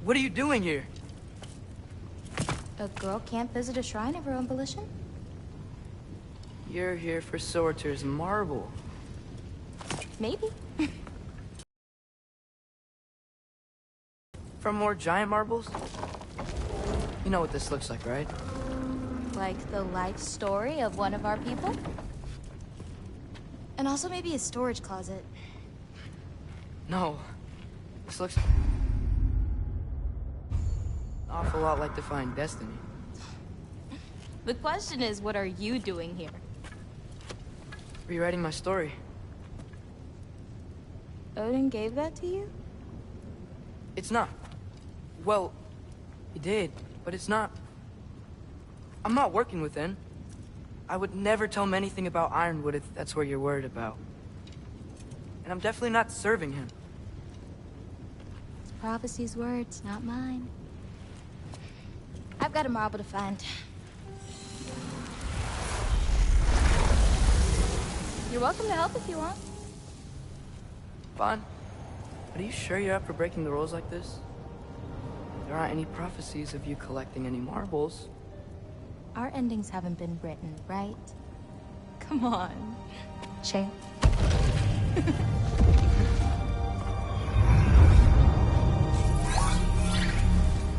What are you doing here? A girl can't visit a shrine of her own volition? You're here for Sorter's marble. Maybe. For more giant marbles? You know what this looks like, right? Like the life story of one of our people? And also maybe a storage closet. No. This looks an awful lot like Defying Destiny. The question is, what are you doing here? Rewriting my story. Odin gave that to you? It's not. Well, he did, but it's not. I'm not working with him. I would never tell him anything about Ironwood if that's what you're worried about. And I'm definitely not serving him. It's prophecy's words, not mine. I've got a marble to find. You're welcome to help if you want. Fine. But are you sure you're up for breaking the rules like this? There aren't any prophecies of you collecting any marbles. Our endings haven't been written, right? Come on, champ.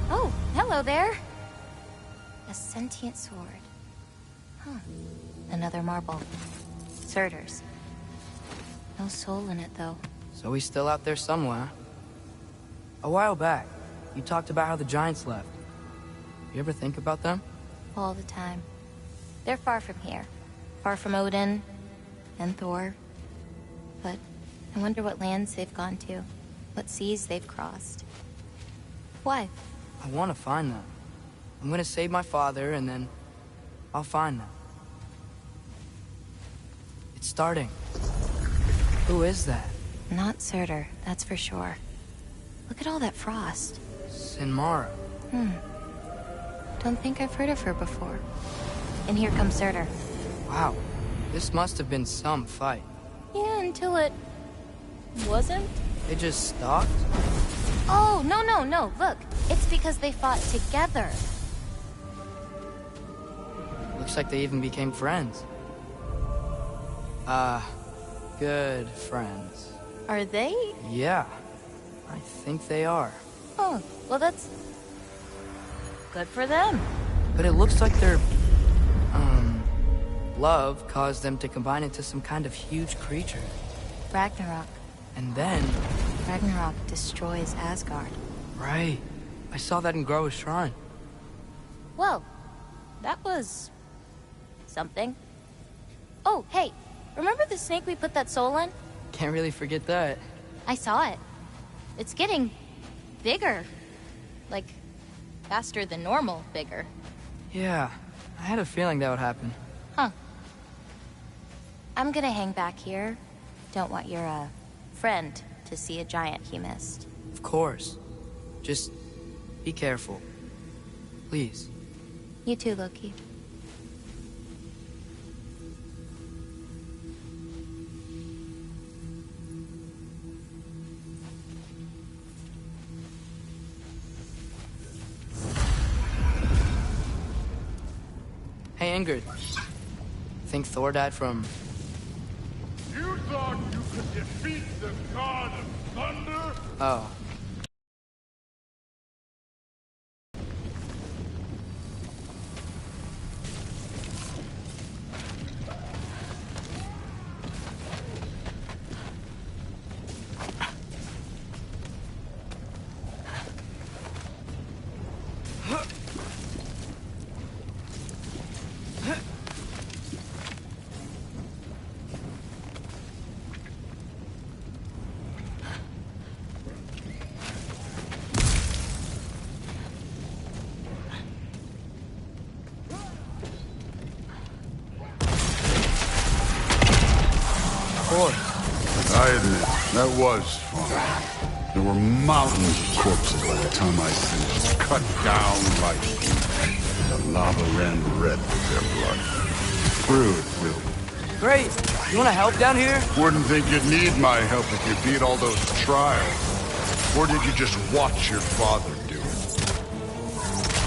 Oh, hello there. A sentient sword. Huh. Another marble. Surtur's. No soul in it, though. So he's still out there somewhere. A while back, you talked about how the giants left. You ever think about them? All the time. They're far from here. Far from Odin and Thor. But I wonder what lands they've gone to. What seas they've crossed. Why? I want to find them. I'm gonna save my father, and then I'll find them. It's starting. Who is that? Not Surtur, that's for sure. Look at all that frost. Sinmara. Don't think I've heard of her before. And here comes Surtur. Wow. This must have been some fight. Yeah, until it... wasn't? They just stopped? Oh, no. Look, it's because they fought together. Looks like they even became friends. Good friends. Are they? Yeah. I think they are. Oh, well that's... good for them. But it looks like their... love caused them to combine into some kind of huge creature. Ragnarok. And then... Ragnarok destroys Asgard. Right. I saw that in Groa's shrine. Well, that was... something. Oh, hey, remember the snake we put that soul in? Can't really forget that. I saw it. It's getting... bigger. Like, faster than normal bigger. Yeah, I had a feeling that would happen. Huh. I'm gonna hang back here. Don't want your, friend to see a giant he missed. Of course. Just be careful. Please. You too, Loki. Hey, Ingrid. Think Thor died from... You thought you could defeat the god of thunder? Oh. I admit, that was fun. There were mountains of corpses by the time I finished, cut down like the lava ran red with their blood. Crude, Bill. Great! You wanna help down here? Wouldn't think you'd need my help if you beat all those trials. Or did you just watch your father do it.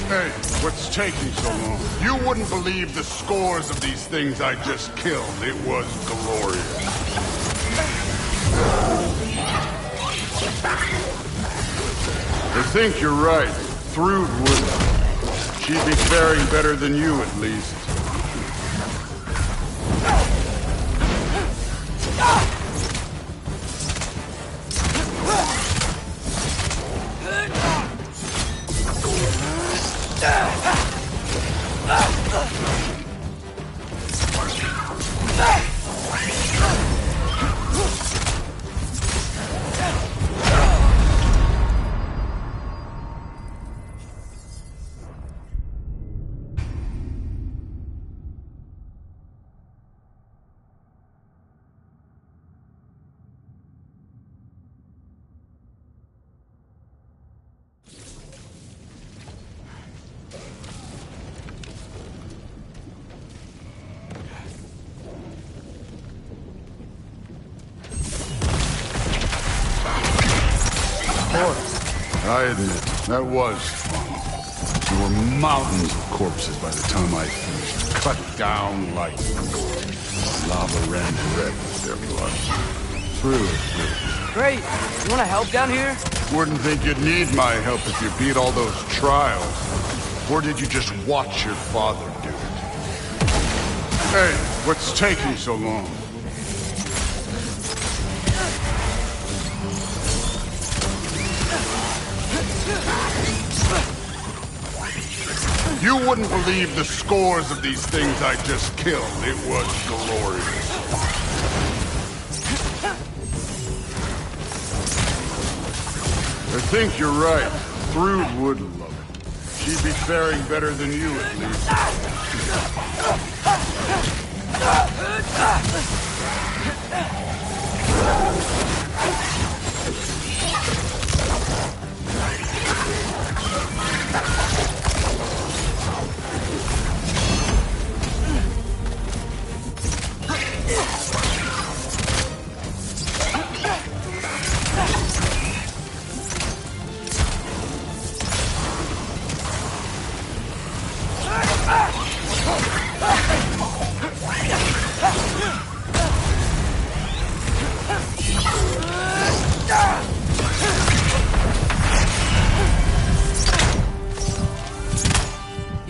Hey, what's taking so long? You wouldn't believe the scores of these things I just killed. It was glorious. I think you're right. Thrud would. She'd be faring better than you, at least. I admit, that was fun. There were mountains of corpses by the time I finished, cut down like lava ran red with their blood. Through it. Great. You want to help down here? Wouldn't think you'd need my help if you beat all those trials. Or did you just watch your father do it? Hey, what's taking so long? You wouldn't believe the scores of these things I just killed. It was glorious. I think you're right. Thrud would love it. She'd be faring better than you, at least.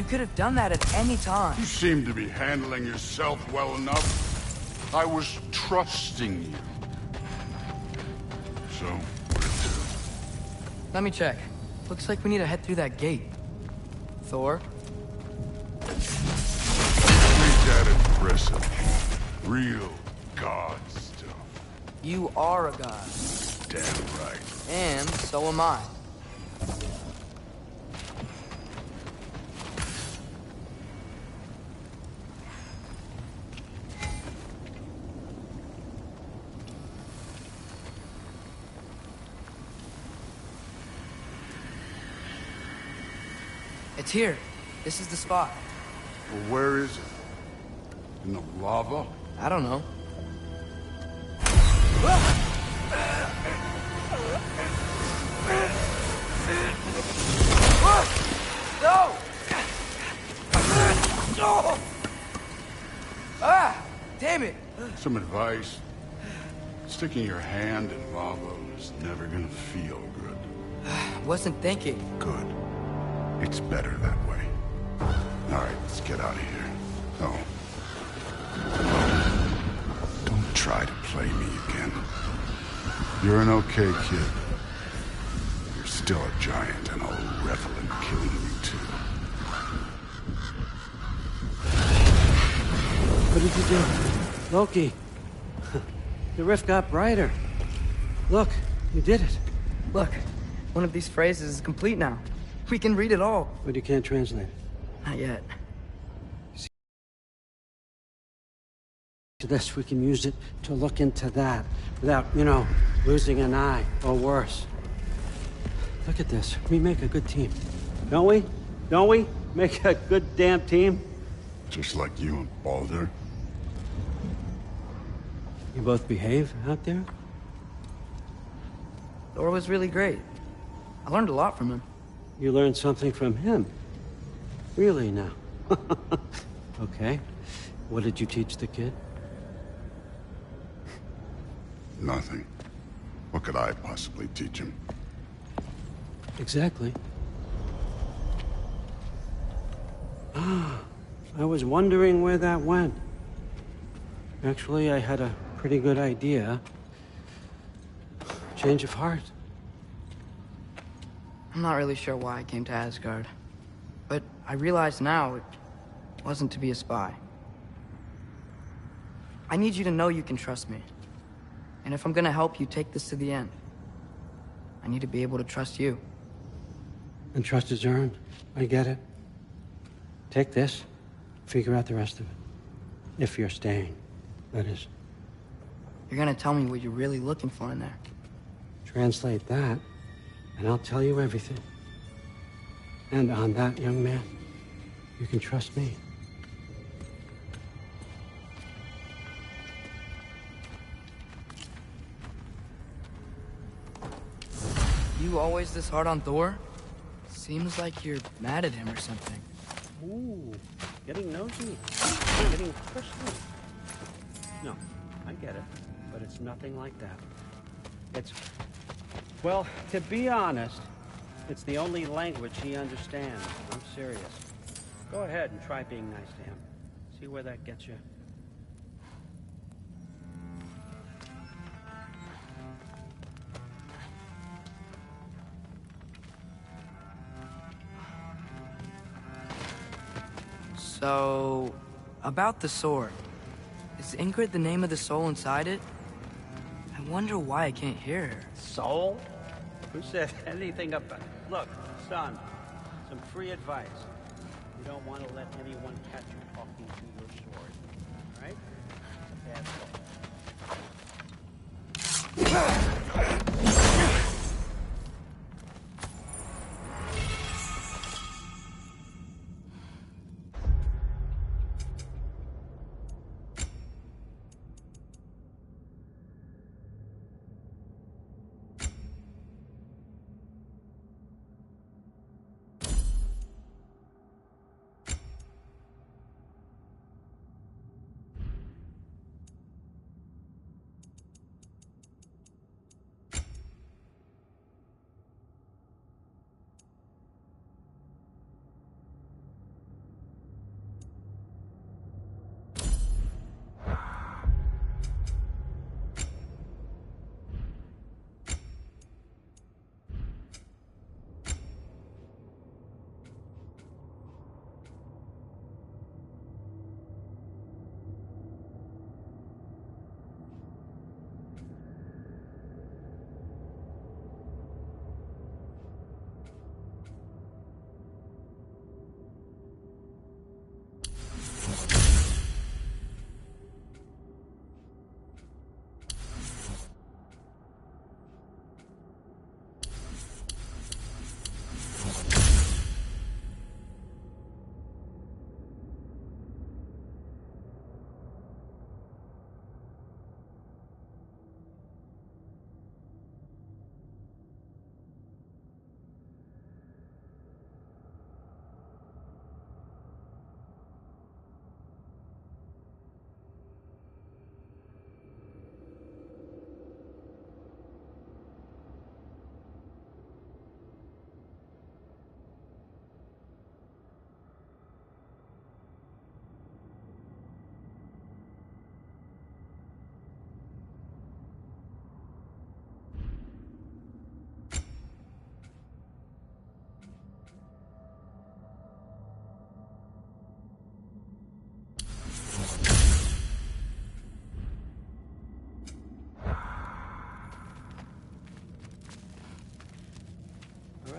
Could have done that at any time. You seem to be handling yourself well enough. I was trusting you. So, where to? Let me check. Looks like we need to head through that gate. Thor? Ain't that impressive? Real god stuff. You are a god. Damn right. And so am I. It's here. This is the spot. Well, where is it? In the lava? I don't know. No! No! Ah! Damn it! Some advice. Sticking your hand in lava is never gonna feel good. Wasn't thinking. Good. It's better that way. All right, let's get out of here. Oh. Don't try to play me again. You're an okay kid. You're still a giant, and I'll revel in killing you too. What did you do? Loki. The rift got brighter. Look, you did it. Look, one of these phrases is complete now. We can read it all. But you can't translate it. Not yet. To this, we can use it to look into that without, losing an eye or worse. Look at this. We make a good team. Don't we? Don't we? Make a good damn team? Just like you and Baldur. You both behave out there? Thor was really great. I learned a lot from him. You learned something from him. Really now? Okay. What did you teach the kid? Nothing. What could I possibly teach him? Exactly. I was wondering where that went. Actually, I had a pretty good idea. Change of heart. I'm not really sure why I came to Asgard. But I realize now it wasn't to be a spy. I need you to know you can trust me. And if I'm gonna help you take this to the end, I need to be able to trust you. And trust is earned. I get it. Take this. Figure out the rest of it. If you're staying, that is. You're gonna tell me what you're really looking for in there. Translate that, and I'll tell you everything. And on that, young man, you can trust me. You always this hard on Thor? Seems like you're mad at him or something. Ooh, getting nosy. Getting personal. No, I get it, but it's nothing like that. It's... Well, to be honest, it's the only language he understands. I'm serious. Go ahead and try being nice to him. See where that gets you. So, about the sword. Is Ingrid the name of the soul inside it? I wonder why I can't hear her. Soul? Who said anything about... Look, son, some free advice. You don't want to let anyone catch you talking to your sword. All right? It's a bad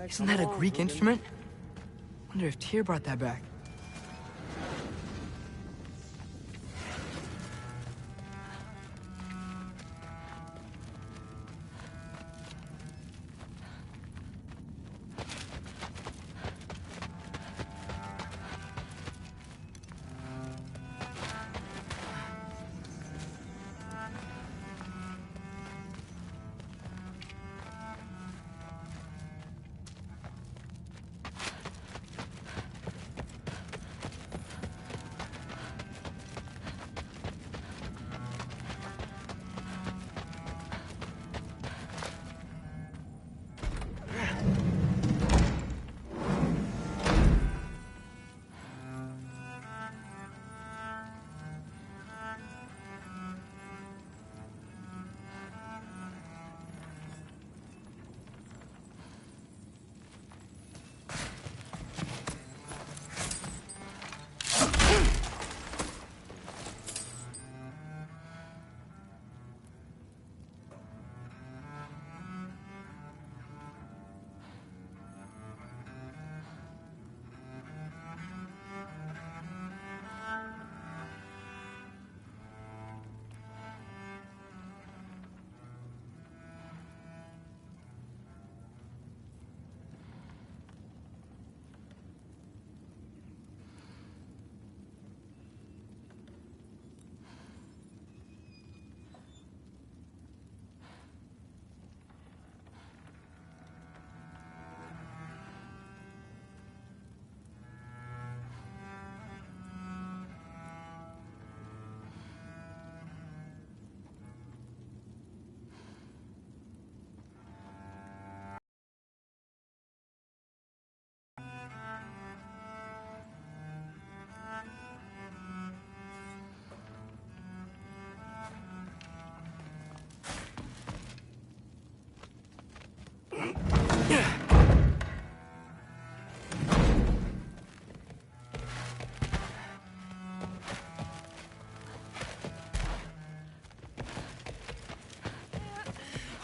Isn't that a Greek instrument? Wonder if Tyr brought that back.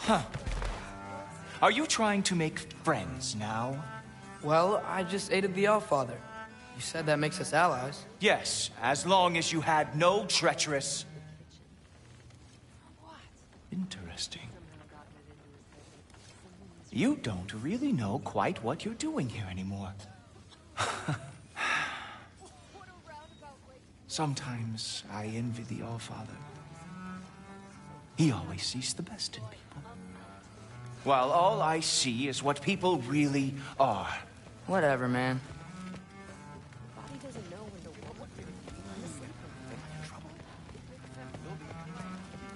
Are you trying to make friends now? Well, I just aided the Allfather. You said that makes us allies. Yes, as long as you had no treacherous... Interesting. You don't really know quite what you're doing here anymore. Sometimes I envy the Allfather. He always sees the best in people. While all I see is what people really are. Whatever, man.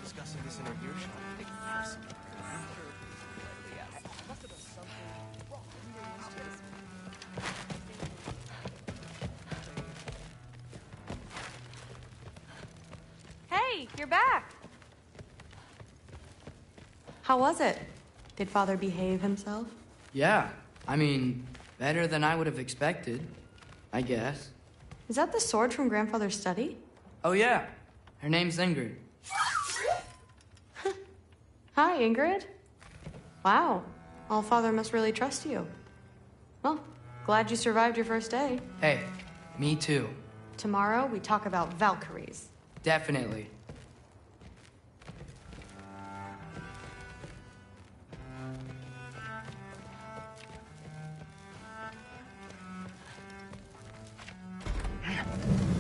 Discussing this in our earshot. Hey, you're back. How was it? Did Father behave himself? Yeah, I mean, better than I would have expected, I guess. Is that the sword from Grandfather's study? Oh yeah, her name's Ingrid. Hi, Ingrid. Wow, Allfather must really trust you. Well, glad you survived your first day. Hey, me too. Tomorrow, we talk about Valkyries. Definitely.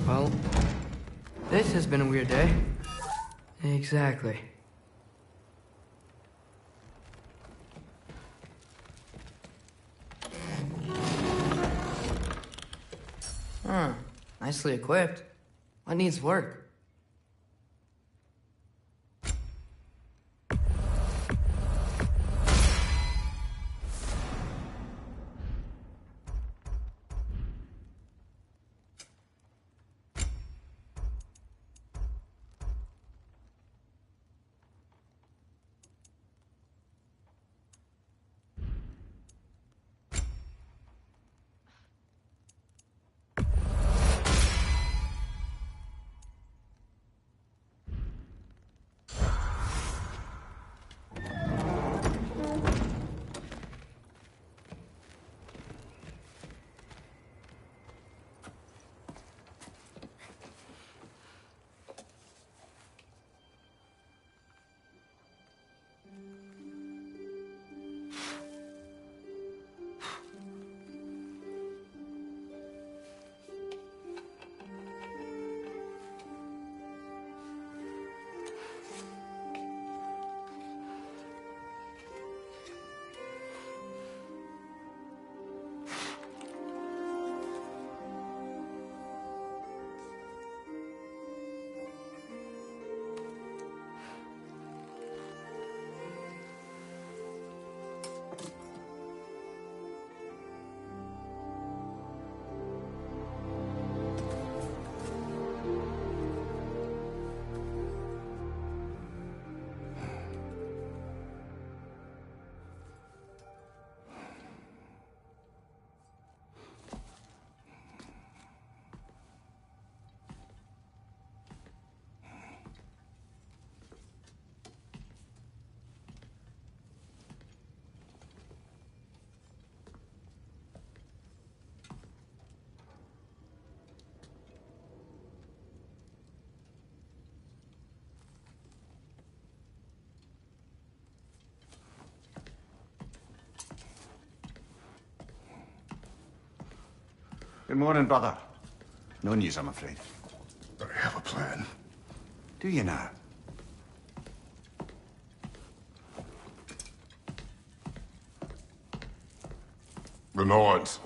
Well, this has been a weird day. Exactly. Huh. Nicely equipped. What needs work? Good morning, brother. No news, I'm afraid. I have a plan. Do you now? The Norns.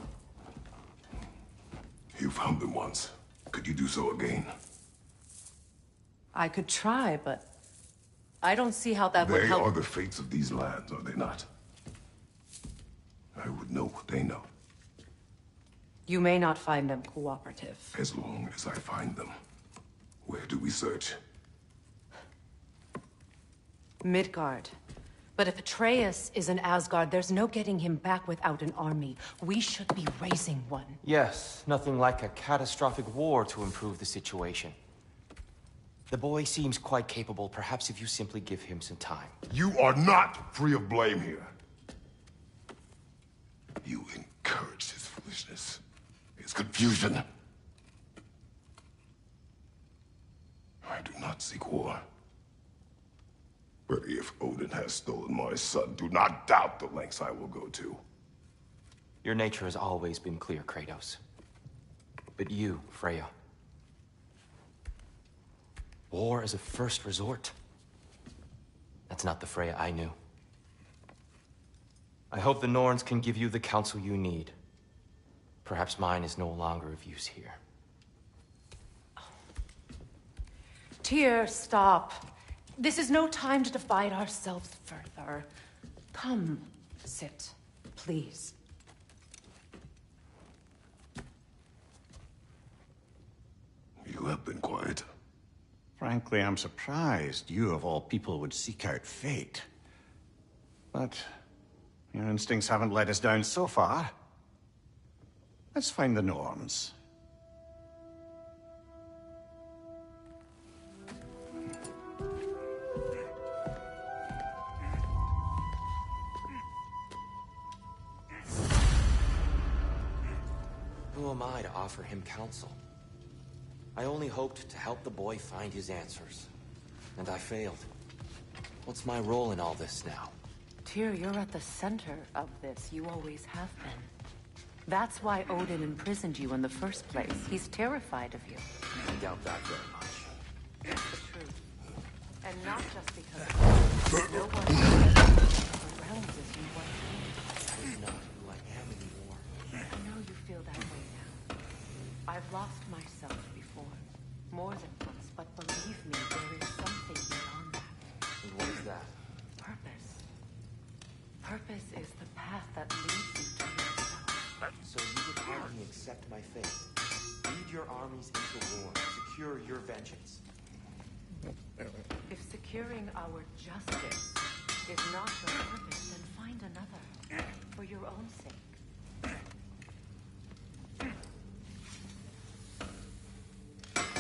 You found them once. Could you do so again? I could try, but I don't see how that would They help. are the fates of these lands, are they not? I would know what they know, You may not find them cooperative. as long as I find them. Where do we search? Midgard. But if Atreus is in Asgard, there's no getting him back without an army. We should be raising one. Yes, nothing like a catastrophic war to improve the situation. The boy seems quite capable. Perhaps if you simply give him some time. You are not free of blame here. You encouraged his foolishness, his confusion. I do not seek war. But if Odin has stolen my son, do not doubt the lengths I will go to. Your nature has always been clear, Kratos. But you, Freya. War is a first resort. That's not the Freya I knew. I hope the Norns can give you the counsel you need. Perhaps mine is no longer of use here. Tyr, stop. This is no time to divide ourselves further. Come, sit, please. You have been quiet. Frankly, I'm surprised you, of all people, would seek out fate. But your instincts haven't let us down so far. Let's find the Norns. Who am I to offer him counsel? I only hoped to help the boy find his answers. And I failed. What's my role in all this now? Tyr, you're at the center of this. You always have been. That's why Odin imprisoned you in the first place. He's terrified of you. I doubt that very much. That's the truth. And not just because no one realms as you once did. That is not who I am anymore. I know you feel that way now. I've lost myself before. More than once, but believe me, there is something beyond that. And what is that? Purpose. Purpose is the path that leads you to yourself. So you would have me accept my fate, lead your armies into war, secure your vengeance. If securing our justice is not your purpose, then find another, for your own sake.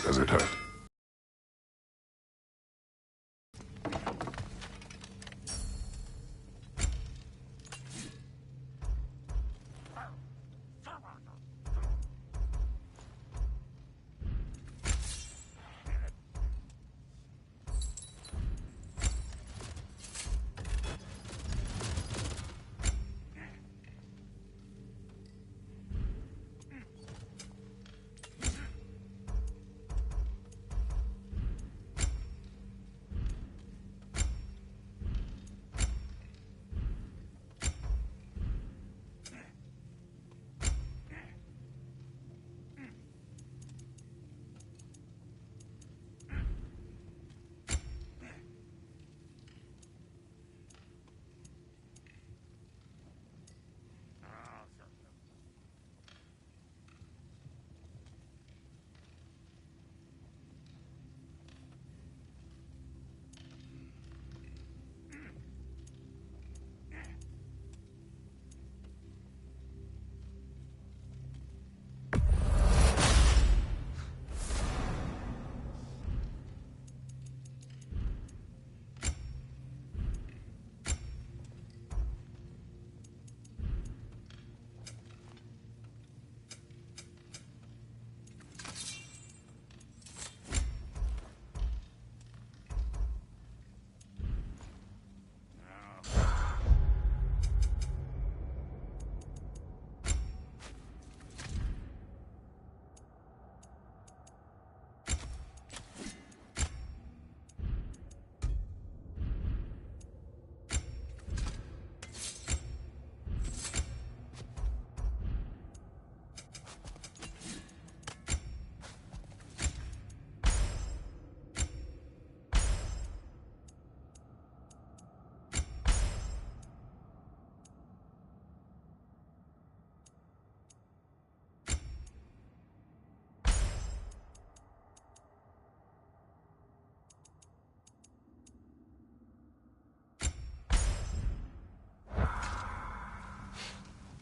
Does it hurt?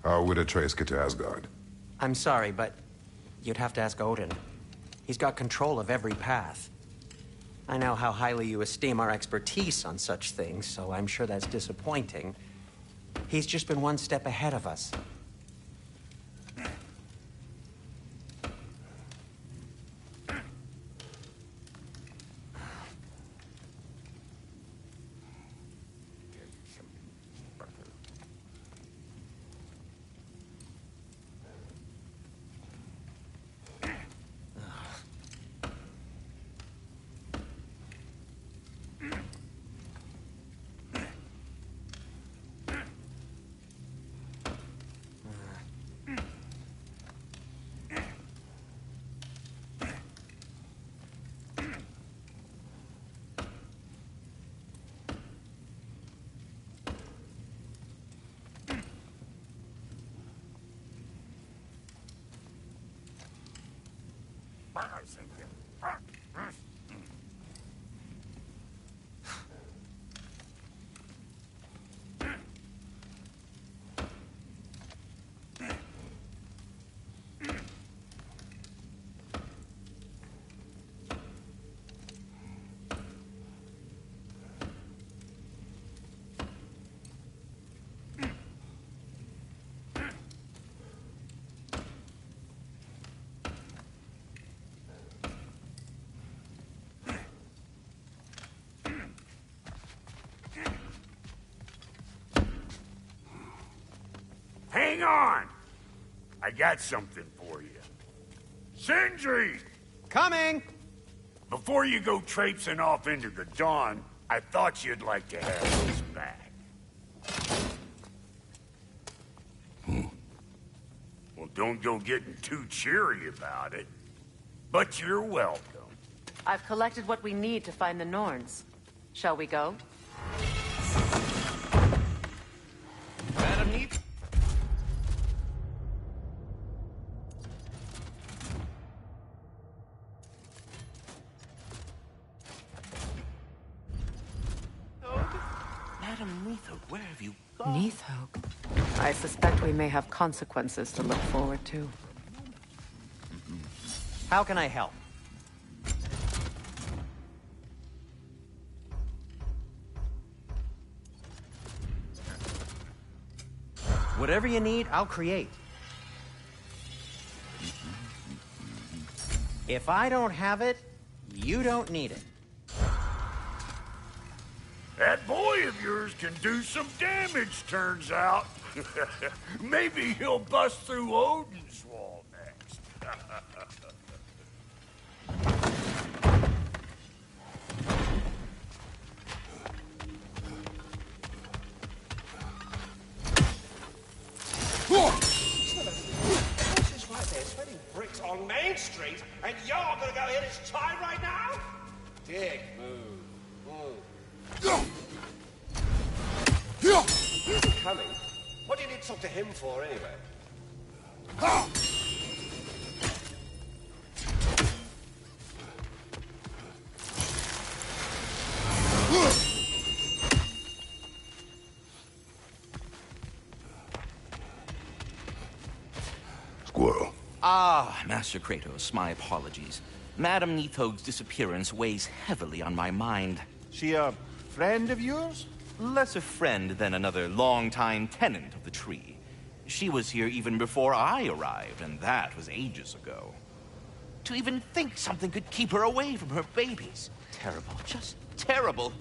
How would Atreus get to Asgard? I'm sorry, but you'd have to ask Odin. He's got control of every path. I know how highly you esteem our expertise on such things, so I'm sure that's disappointing. He's just been one step ahead of us. Hang on! I got something for you. Sindri! Coming! Before you go traipsing off into the dawn, I thought you'd like to have those back. Well, don't go getting too cheery about it. But you're welcome. I've collected what we need to find the Norns. Shall we go? Madam Neat? Madam Neathog, where have you gone? Neathog? I suspect we may have consequences to look forward to. How can I help? Whatever you need, I'll create. If I don't have it, you don't need it. That boy of yours can do some damage, turns out. Maybe he'll bust through Odin's wall next. Bricks on Main Street, and you're gonna go hit his tie right now? Dick move. He's coming. What do you need to talk to him for, anyway? Squirrel. Ah, Master Kratos, my apologies. Madam Neathog's disappearance weighs heavily on my mind. She a friend of yours? Less a friend than another longtime tenant of the tree. She was here even before I arrived, and that was ages ago. To even think something could keep her away from her babies. Terrible, just terrible.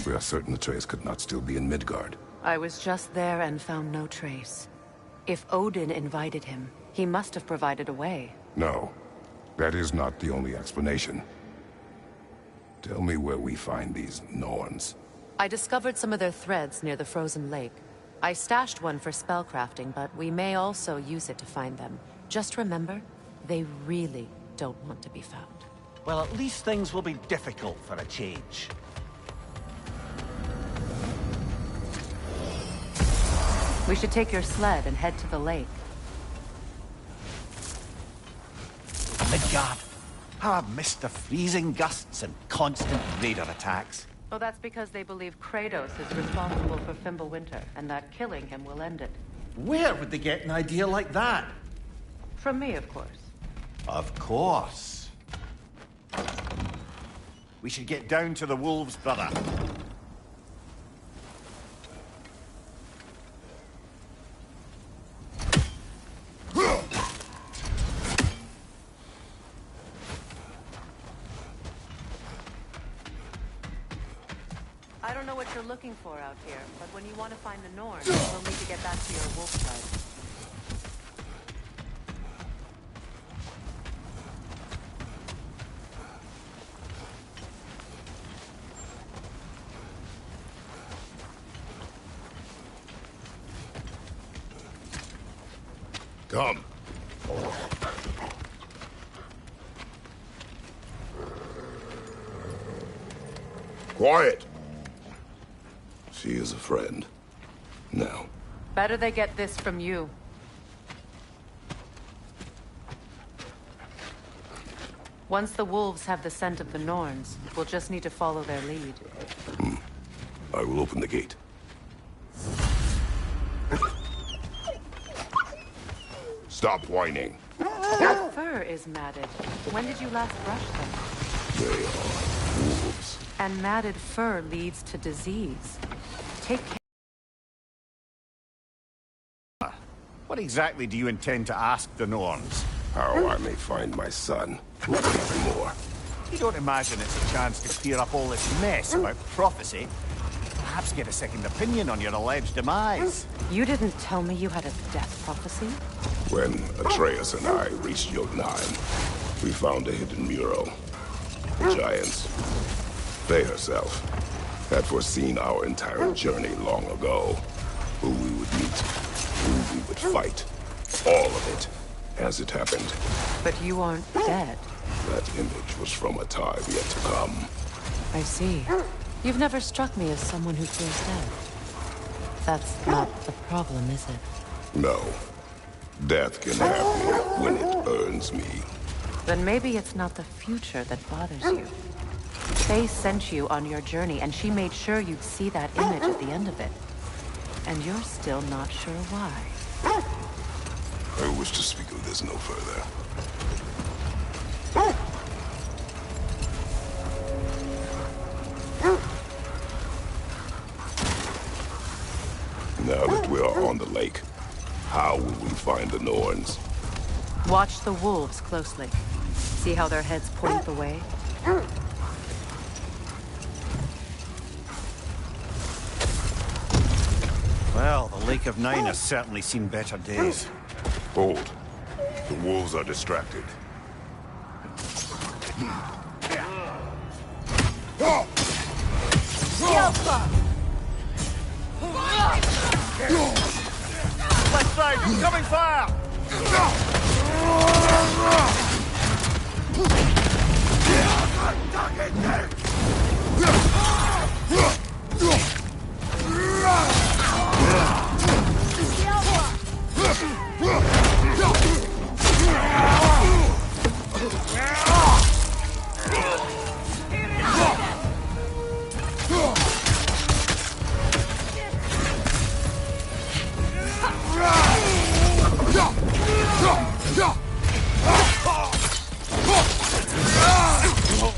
We are certain the trace could not still be in Midgard. I was just there and found no trace. If Odin invited him, he must have provided a way. No, that is not the only explanation. Tell me where we find these Norns. I discovered some of their threads near the frozen lake. I stashed one for spellcrafting, but we may also use it to find them. Just remember, they really don't want to be found. Well, at least things will be difficult for a change. We should take your sled and head to the lake. Midgard, how I've missed the freezing gusts and constant raider attacks. Oh, that's because they believe Kratos is responsible for Fimbulwinter, and that killing him will end it. Where would they get an idea like that? From me, of course. Of course. We should get down to the wolves, brother. I don't know what you're looking for out here, but when you want to find the Norns, we'll need to get back to your wolf tribe. Come. Quiet. She is a friend. Now. Better they get this from you. Once the wolves have the scent of the Norns, we'll just need to follow their lead. I will open the gate. Stop whining. That fur is matted. When did you last brush them? They are wolves. And matted fur leads to disease. Take care. What exactly do you intend to ask the Norns? How I may find my son. Nothing more. You don't imagine it's a chance to clear up all this mess about prophecy? Perhaps get a second opinion on your alleged demise. You didn't tell me you had a death prophecy? When Atreus and I reached Jotunheim, we found a hidden mural. The giants, they herself, had foreseen our entire journey long ago. Who we would meet, who we would fight. All of it, as it happened. But you aren't dead. That image was from a time yet to come. I see. You've never struck me as someone who feels dead. That's not the problem, is it? No. Death can have me when it earns me. Then maybe it's not the future that bothers you. Faye sent you on your journey, and she made sure you'd see that image at the end of it. And you're still not sure why. I wish to speak of this no further. Now that we are on the lake, how will we find the Norns? Watch the wolves closely. See how their heads point the way? Well, the Lake of Nine has certainly seen better days. Hold. The wolves are distracted. Left side, coming fire!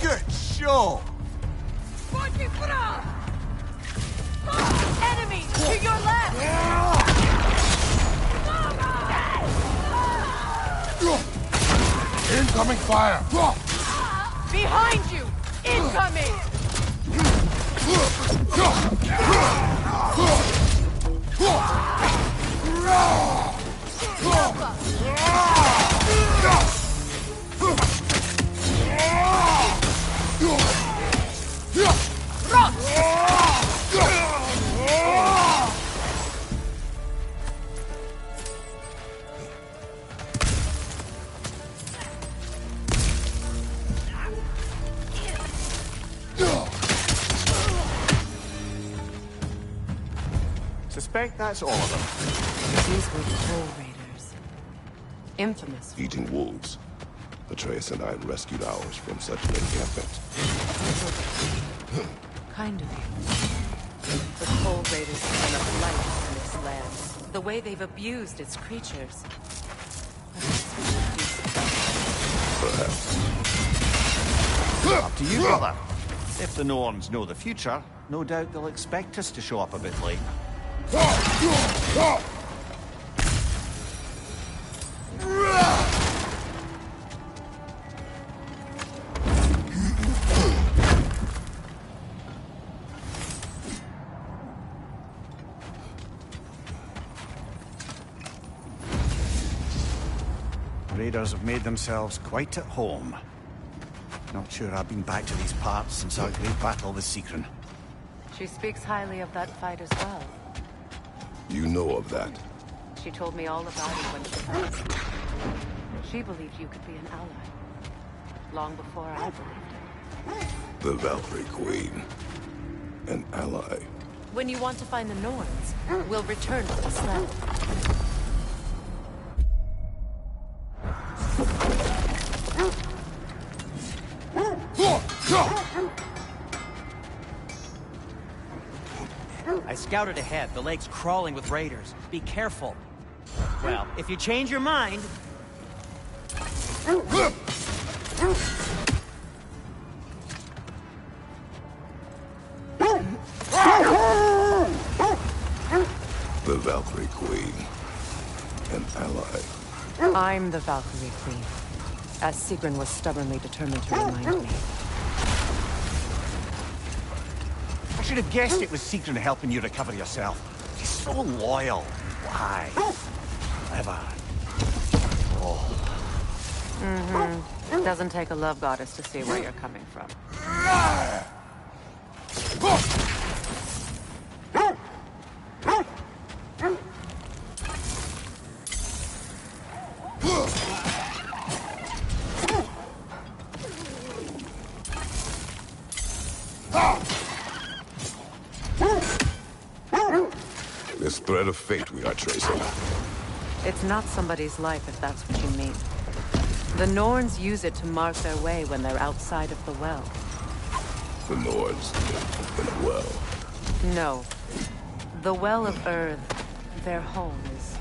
Good show! Enemy! To your left! Incoming fire! Behind you! Incoming! suspect that's all of them. These were the Pole Raiders. Infamous. Eating wolves. Atreus and I rescued ours from such an encampment. Kind of you. The Pole Raiders have been a blight on this land. The way they've abused its creatures. Perhaps. Up to you, brother. If the Norns know the future, no doubt they'll expect us to show up a bit late. Raiders have made themselves quite at home. Not sure I've been back to these parts since our great battle with Seekron. She speaks highly of that fight as well. You know of that. She told me all about it when she found you. She believed you could be an ally. Long before I believed it. The Valkyrie Queen. An ally. When you want to find the Norns, we'll return to this land. I scouted ahead. The lake's crawling with raiders. Be careful. Well, if you change your mind... The Valkyrie Queen. An ally. I'm the Valkyrie Queen, as Seekron was stubbornly determined to remind me. I should have guessed it was Seekron helping you recover yourself. She's so loyal. Why? Ever. Oh. Mm-hmm. Doesn't take a love goddess to see where you're coming from. This thread of fate we are tracing. It's not somebody's life, if that's what you mean. The Norns use it to mark their way when they're outside of the well. The Nords live in a well. No. The Well of Earth, their home, is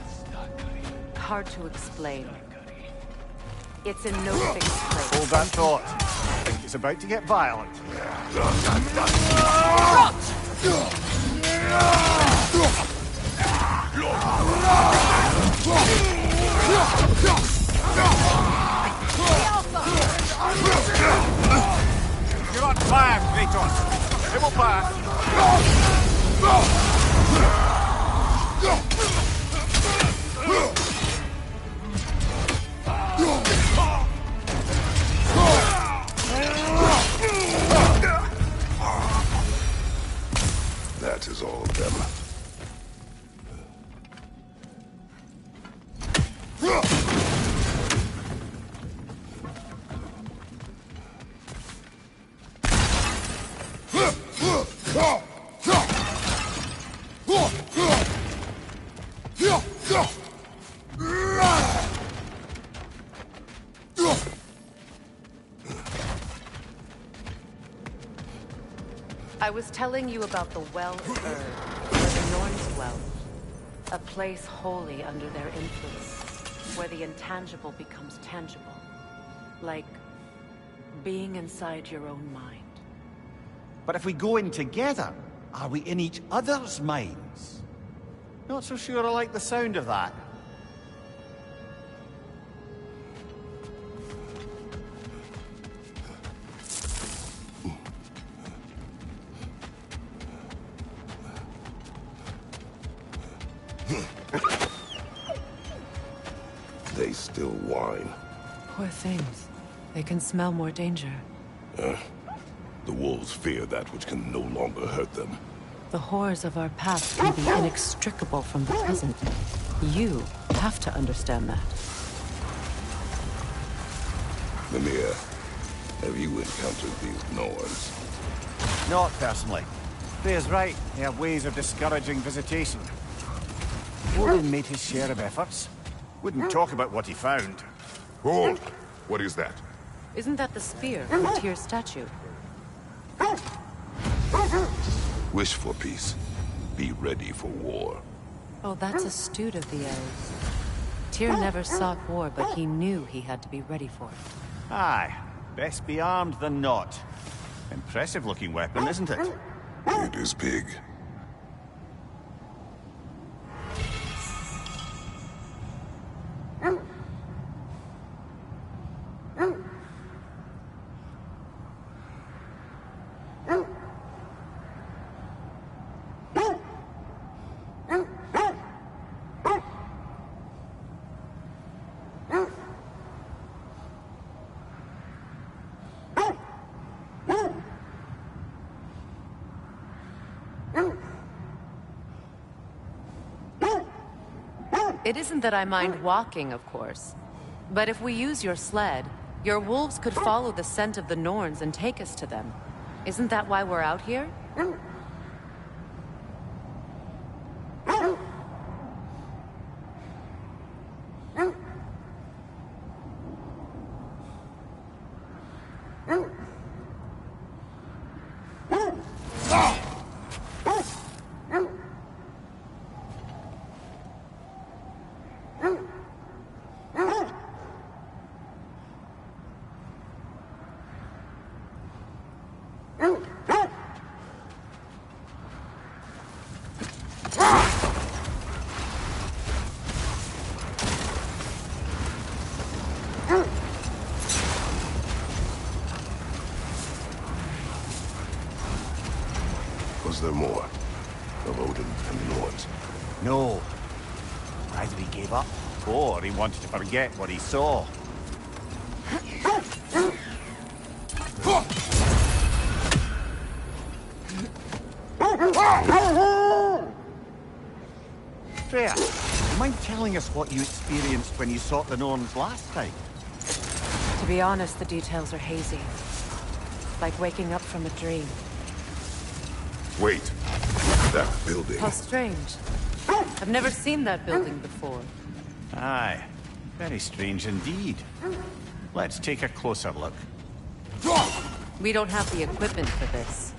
hard to explain. It's in no fixed place. Hold that thought. I think it's about to get violent. You're on fire, Kratos. It will pass. That is all of them. I was telling you about the Well of Earth, where the Norns dwell. A place wholly under their influence, where the intangible becomes tangible. Like being inside your own mind. But if we go in together, are we in each other's minds? Not so sure I like the sound of that. They still whine. Poor things. They can smell more danger. The wolves fear that which can no longer hurt them. The horrors of our past can be inextricable from the present. You have to understand that. Mimir, have you encountered these Norns? Not personally. Freya's right. They have ways of discouraging visitation. Odin made his share of efforts. Wouldn't talk about what he found. Hold! What is that? Isn't that the spear from Tyr's statue? Wish for peace. Be ready for war. Oh, that's astute of the elves. Tyr never sought war, but he knew he had to be ready for it. Aye. Best be armed than not. Impressive looking weapon, isn't it? It is big. It isn't that I mind walking, of course. But if we use your sled, your wolves could follow the scent of the Norns and take us to them. Isn't that why we're out here? Was there more? Of Odin and the Norns? No. Either he gave up, or he wanted to forget what he saw. Freya, do you mind telling us what you experienced when you sought the Norns last time? To be honest, the details are hazy. Like waking up from a dream. Wait. That building. How strange. I've never seen that building before. Aye. Very strange indeed. Let's take a closer look. We don't have the equipment for this.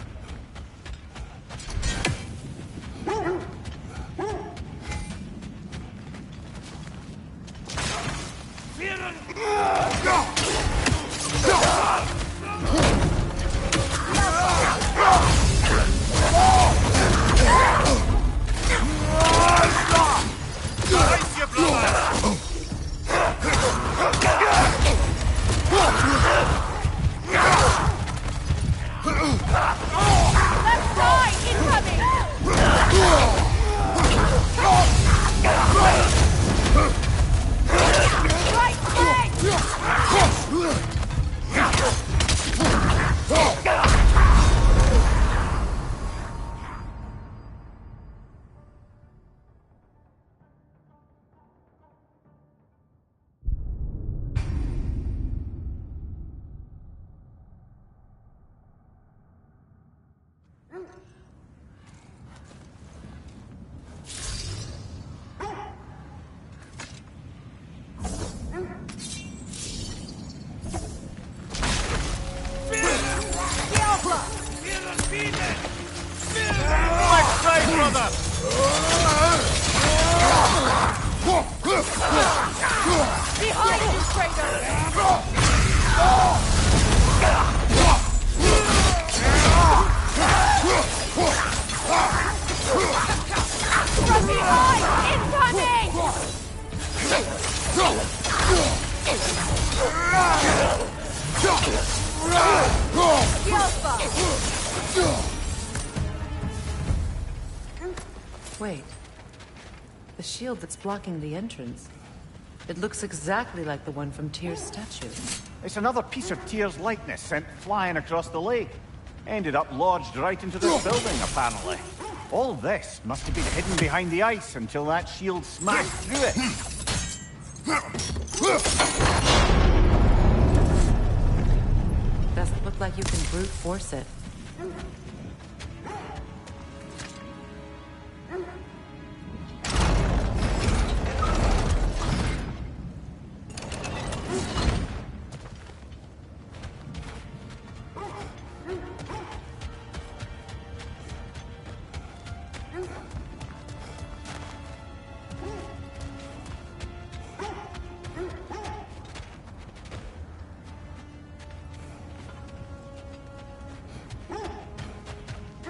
Wait. The shield that's blocking the entrance. It looks exactly like the one from Tyr's statue. It's another piece of Tyr's likeness sent flying across the lake. Ended up lodged right into this building, apparently. All this must have been hidden behind the ice until that shield smashed through it. Doesn't look like you can brute force it.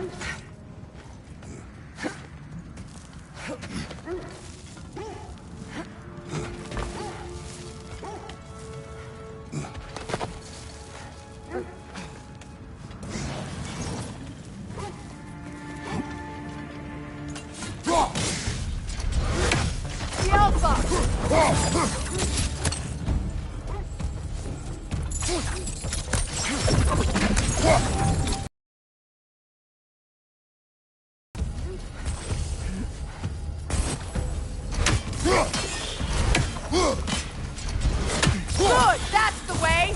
Good, that's the way!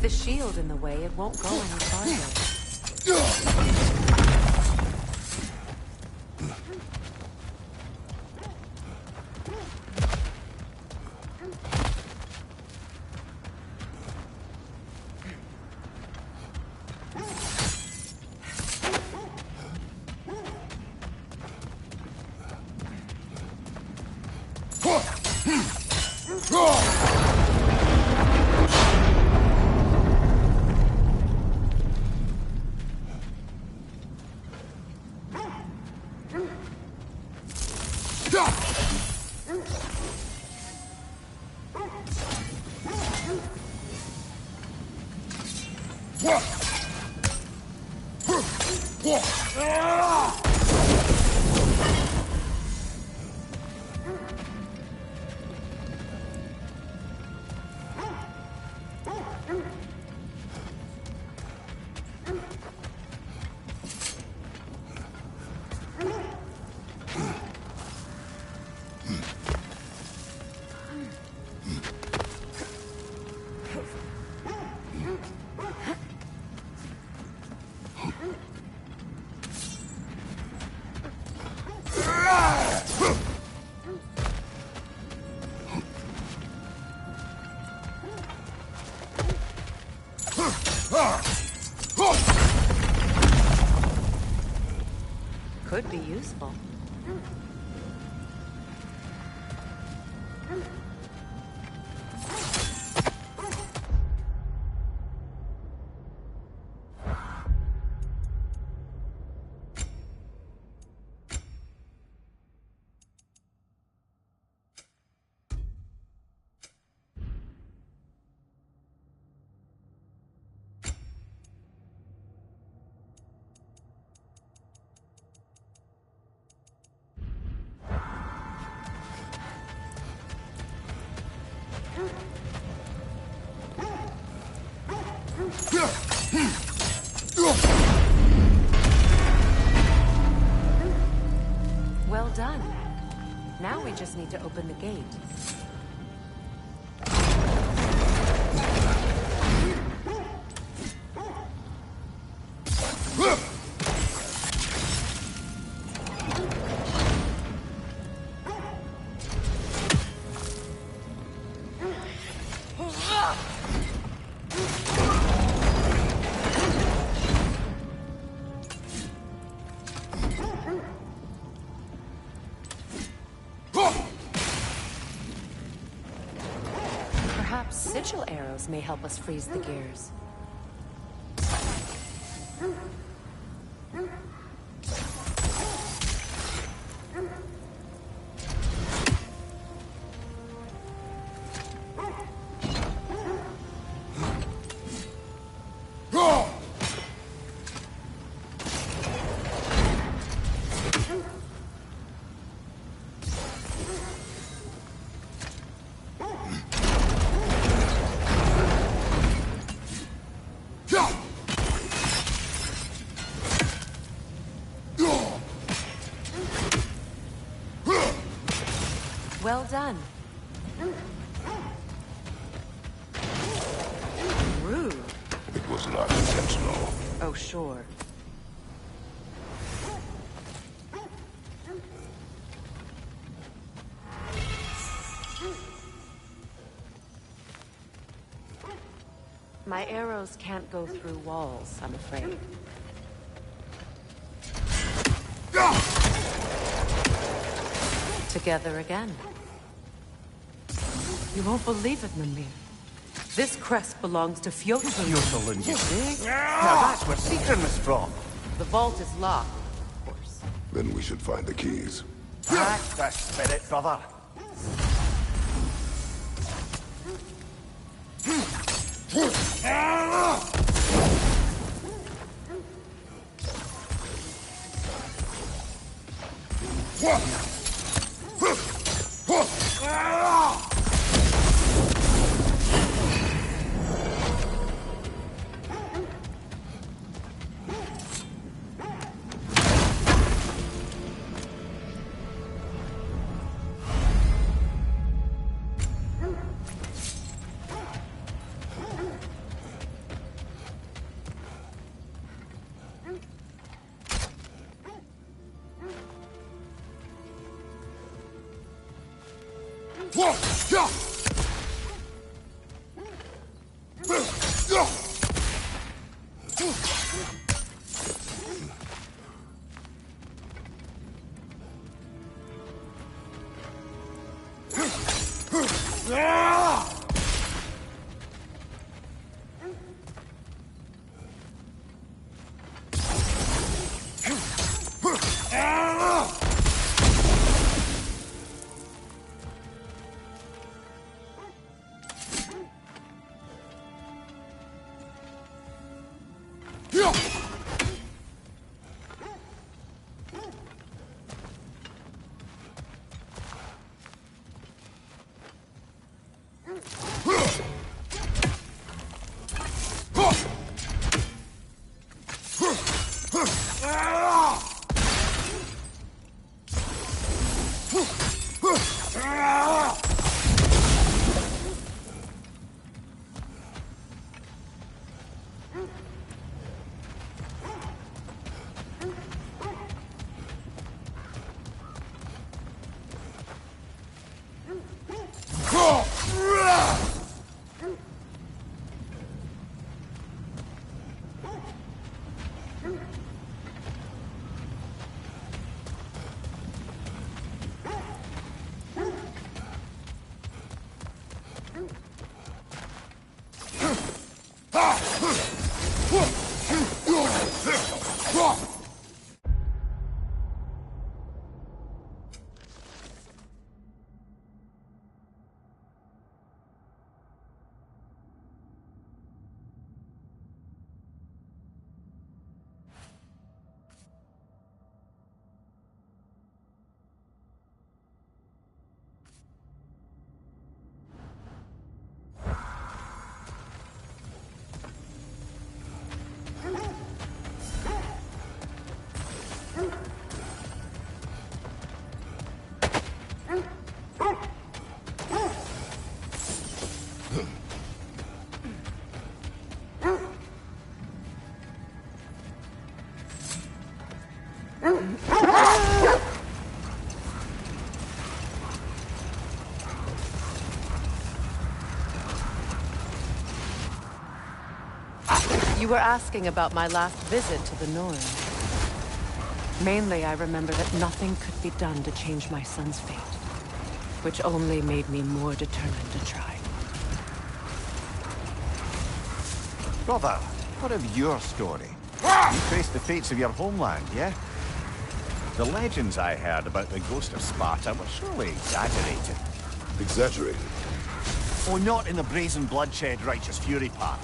the shield in the way, it won't go any farther. Could be useful. Well done. Now we just need to open the gate. Perhaps sigil arrows may help us freeze the gears. Well done. Rude. It was not intentional. Oh, sure. My arrows can't go through walls, I'm afraid. Together again. You won't believe it, Mimir. This crest belongs to Fjotun. Jotun, you see? Now that's where Seacon was from. The vault is locked, of course. Then we should find the keys. That's the spirit, brother. You were asking about my last visit to the Norn. Mainly, I remember that nothing could be done to change my son's fate, which only made me more determined to try. Brother, what of your story? You faced the fates of your homeland, yeah? The legends I heard about the ghost of Sparta were surely exaggerated. Exaggerated? Oh, not in the brazen bloodshed righteous fury part.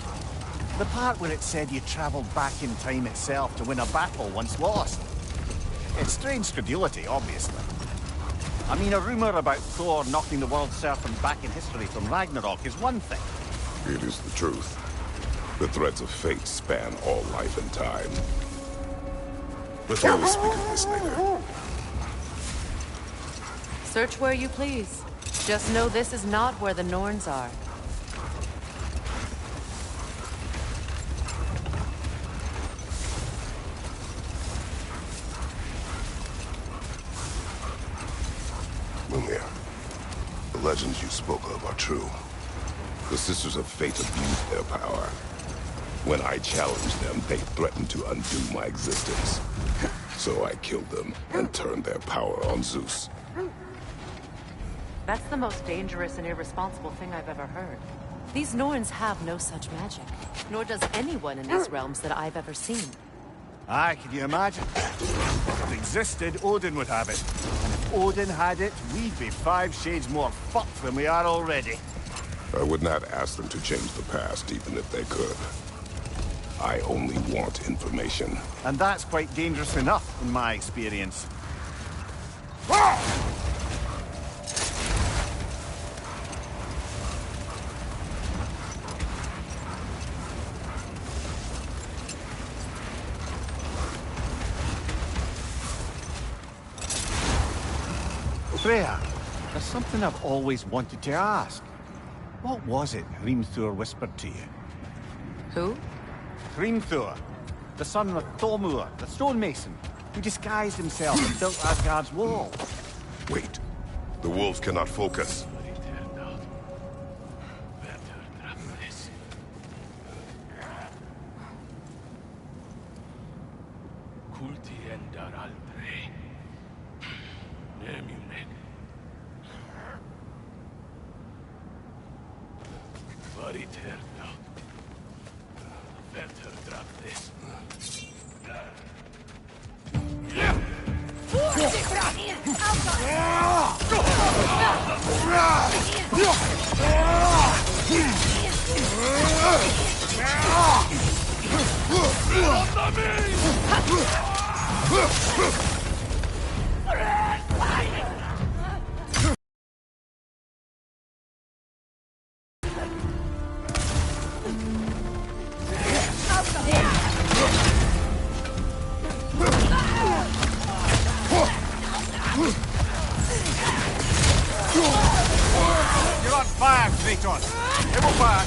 The part where it said you traveled back in time itself to win a battle once lost. It's strange credulity, obviously. I mean, a rumor about Thor knocking the world serpent back in history from Ragnarok is one thing. It is the truth. The threads of fate span all life and time. But we will speak of this later. Search where you please. Just know this is not where the Norns are. Mimir, the legends you spoke of are true. The Sisters of Fate abused their power. When I challenged them, they threatened to undo my existence. So I killed them and turned their power on Zeus. That's the most dangerous and irresponsible thing I've ever heard. These Norns have no such magic, nor does anyone in these realms that I've ever seen. Aye, can you imagine? If it existed, Odin would have it. And if Odin had it, we'd be 5 shades more fucked than we are already. I would not ask them to change the past, even if they could. I only want information. And that's quite dangerous enough, in my experience. Freya, there's something I've always wanted to ask. What was it Hrimthur whispered to you? Who? Hrimthur, the son of Thormur, the stonemason, who disguised himself and built Asgard's wall. Wait. The wolves cannot focus. eterno. Better drop this. You're on fire, Kratos! Him fire!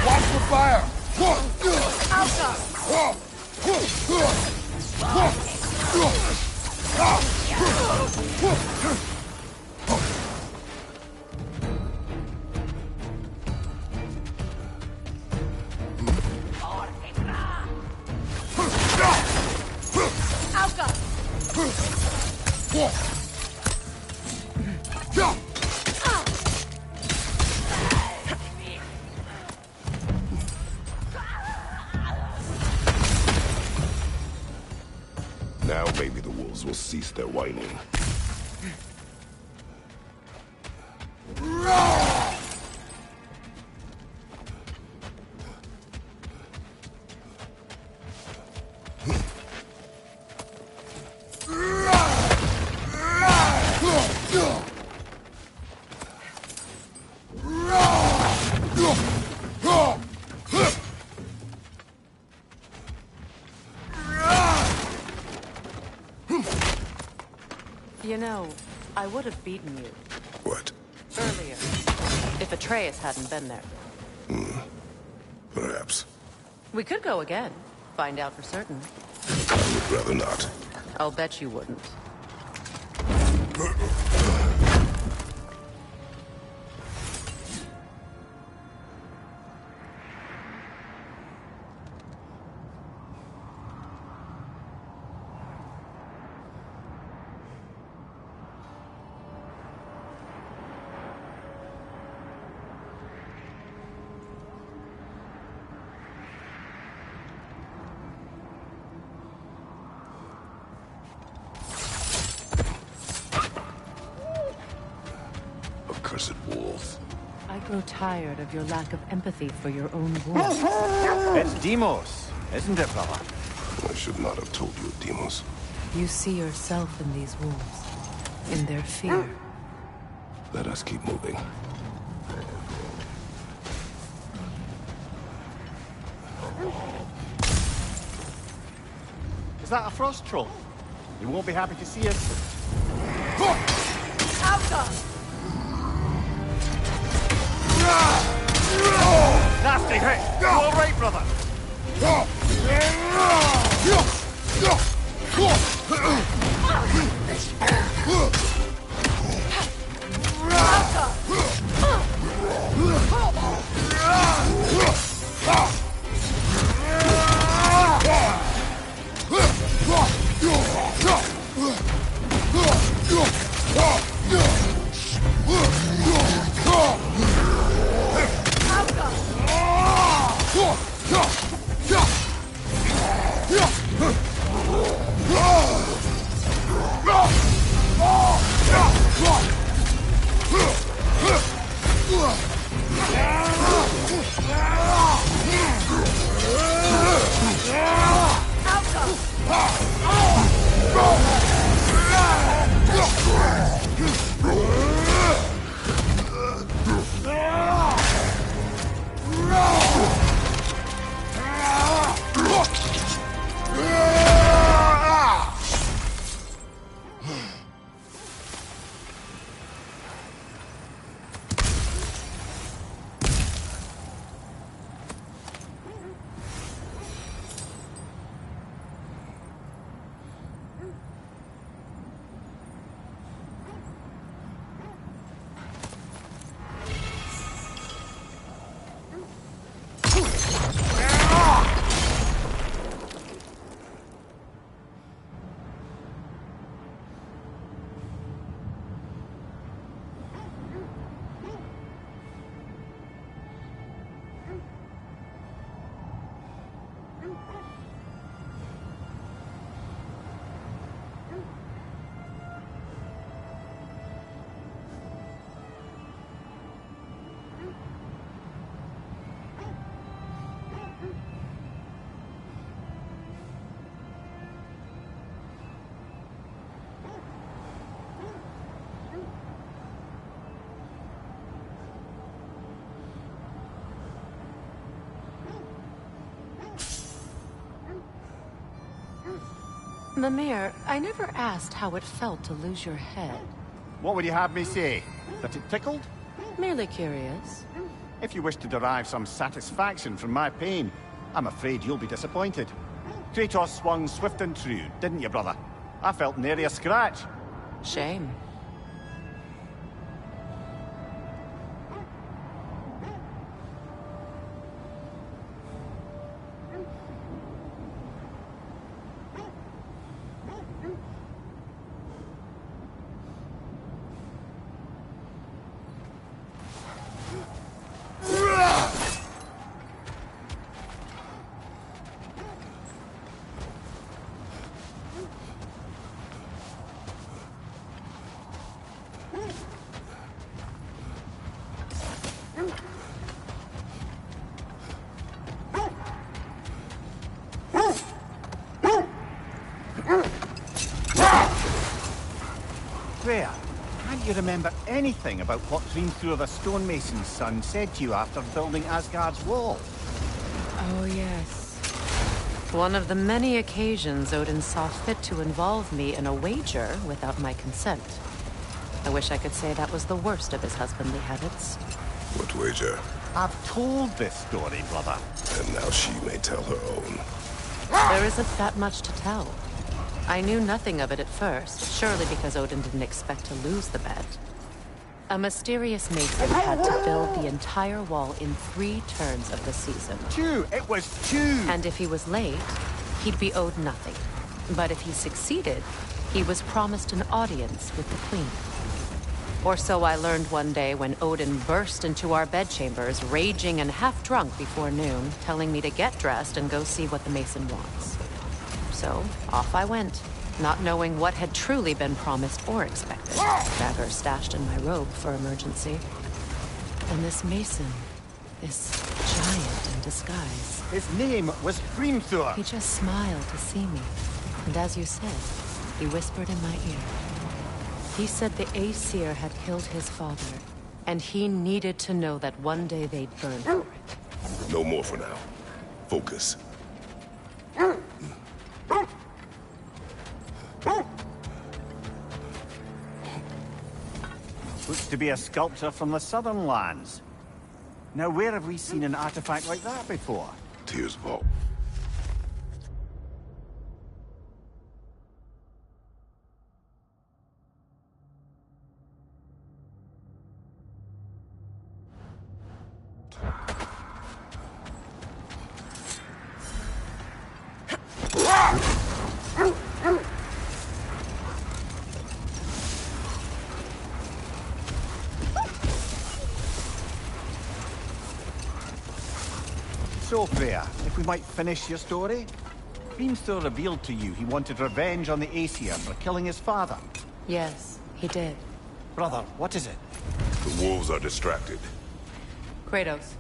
Watch the fire! Now maybe the wolves will cease their whining. You know, I would have beaten you. What? Earlier. If Atreus hadn't been there. Perhaps. We could go again. Find out for certain. I would rather not. I'll bet you wouldn't. Accursed wolves. I grow tired of your lack of empathy for your own wolves. It's Demos, isn't it, brother? I should not have told you, Demos. You see yourself in these wolves. In their fear. Let us keep moving. Is that a frost troll? You won't be happy to see us. Nasty hit! You all right, brother? Mimir, I never asked how it felt to lose your head. What would you have me say? That it tickled? Merely curious. If you wish to derive some satisfaction from my pain, I'm afraid you'll be disappointed. Kratos swung swift and true, didn't you, brother? I felt nary a scratch. Shame. Freya, can't you remember anything about what Hrimthur the stonemason's son said to you after building Asgard's wall? Oh, yes. One of the many occasions Odin saw fit to involve me in a wager without my consent. I wish I could say that was the worst of his husbandly habits. What wager? I've told this story, brother. And now she may tell her own. There isn't that much to tell. I knew nothing of it at first, surely because Odin didn't expect to lose the bet. A mysterious mason had to build the entire wall in 3 turns of the season. 2! It was 2! And if he was late, he'd be owed nothing. But if he succeeded, he was promised an audience with the queen. Or so I learned one day when Odin burst into our bedchambers, raging and half drunk before noon, telling me to get dressed and go see what the mason wants. So, off I went, not knowing what had truly been promised or expected. Dagger stashed in my robe for emergency. And this mason, this giant in disguise. His name was Hrimthur. He just smiled to see me. And as you said, he whispered in my ear. He said the Aesir had killed his father, and he needed to know that one day they'd burn for it. No more for now. Focus. Looks to be a sculpture from the southern lands. Now, where have we seen an artifact like that before? Tyr's vault. So, Freya, if we might finish your story? Hrimthur revealed to you he wanted revenge on the Aesir for killing his father. Yes, he did. Brother, what is it? The wolves are distracted. Kratos,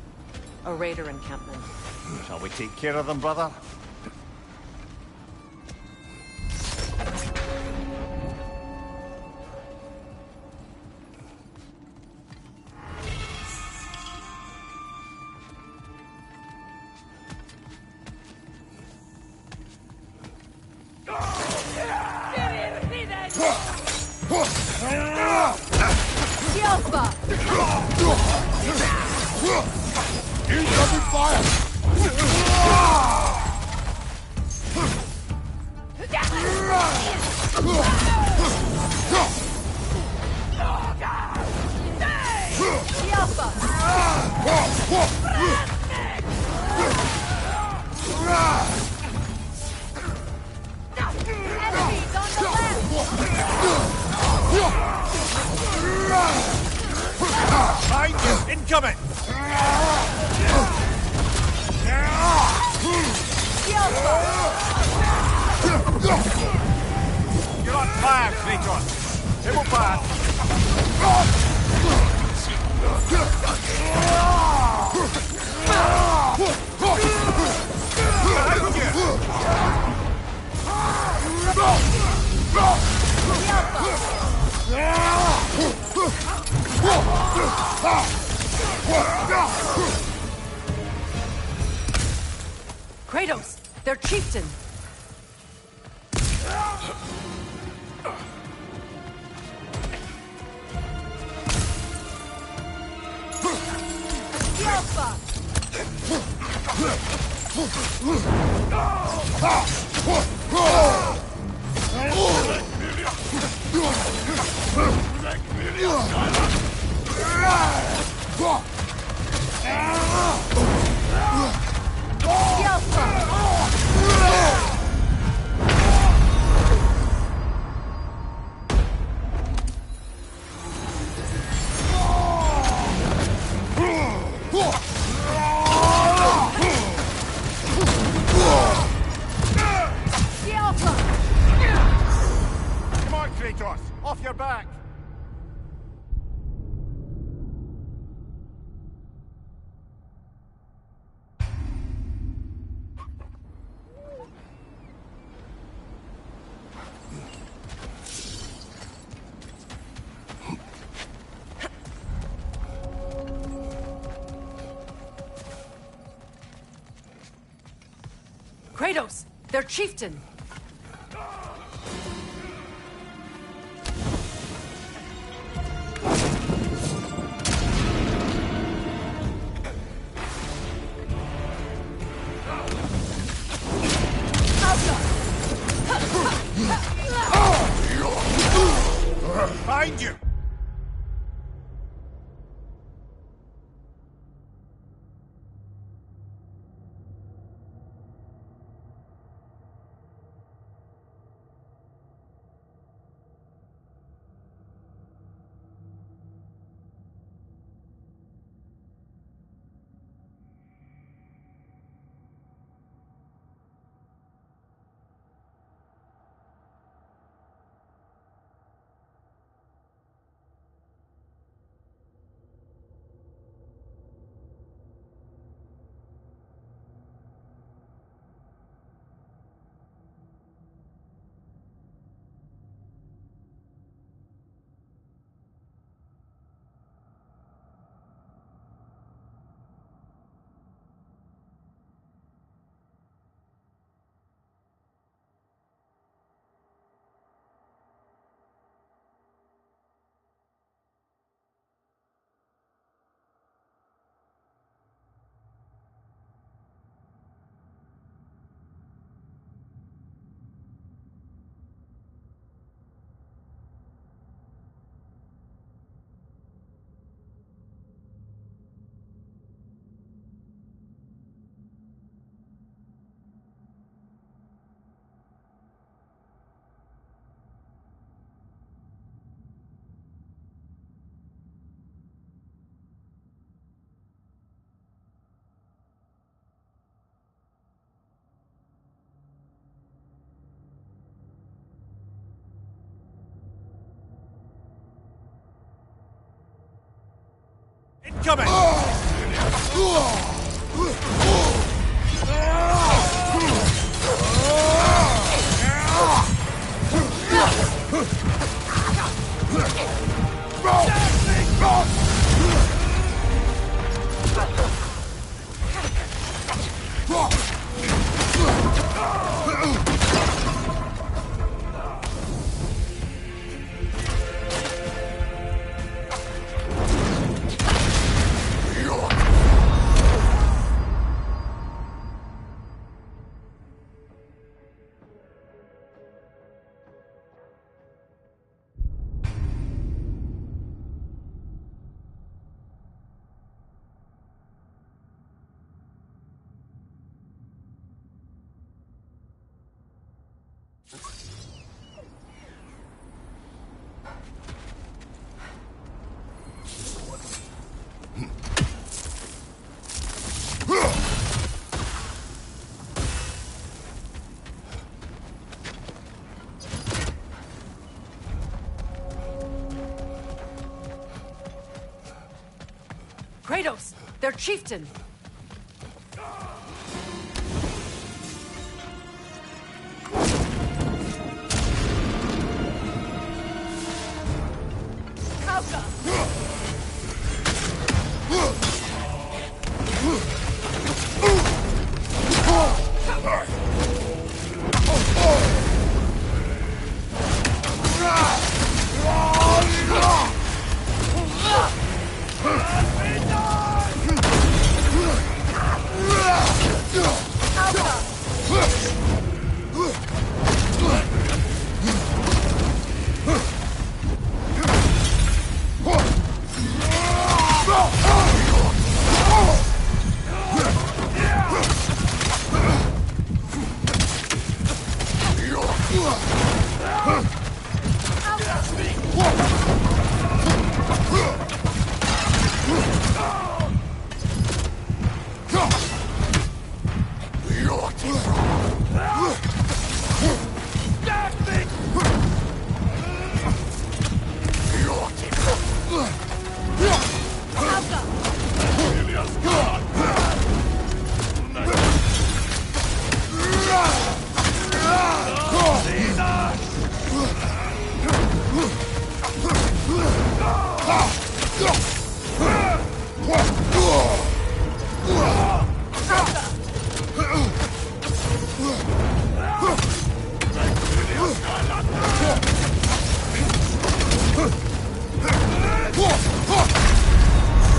a raider encampment. Shall we take care of them, brother? Incoming fire! Enemies on the left! Mine incoming! You're on fire, Kratos! They will pass! Kratos, they're chieftain. Come on, Kratos! Off your back! Kratos! Their chieftain! Behind you! Incoming! Kratos! Their chieftain!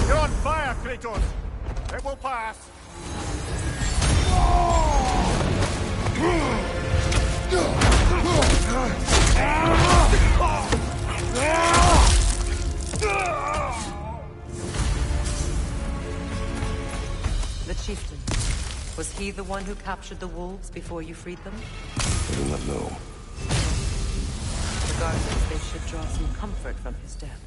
You're on fire, Kratos! It will pass! The chieftain. Was he the one who captured the wolves before you freed them? I do not know. Regardless, they should draw some comfort from his death.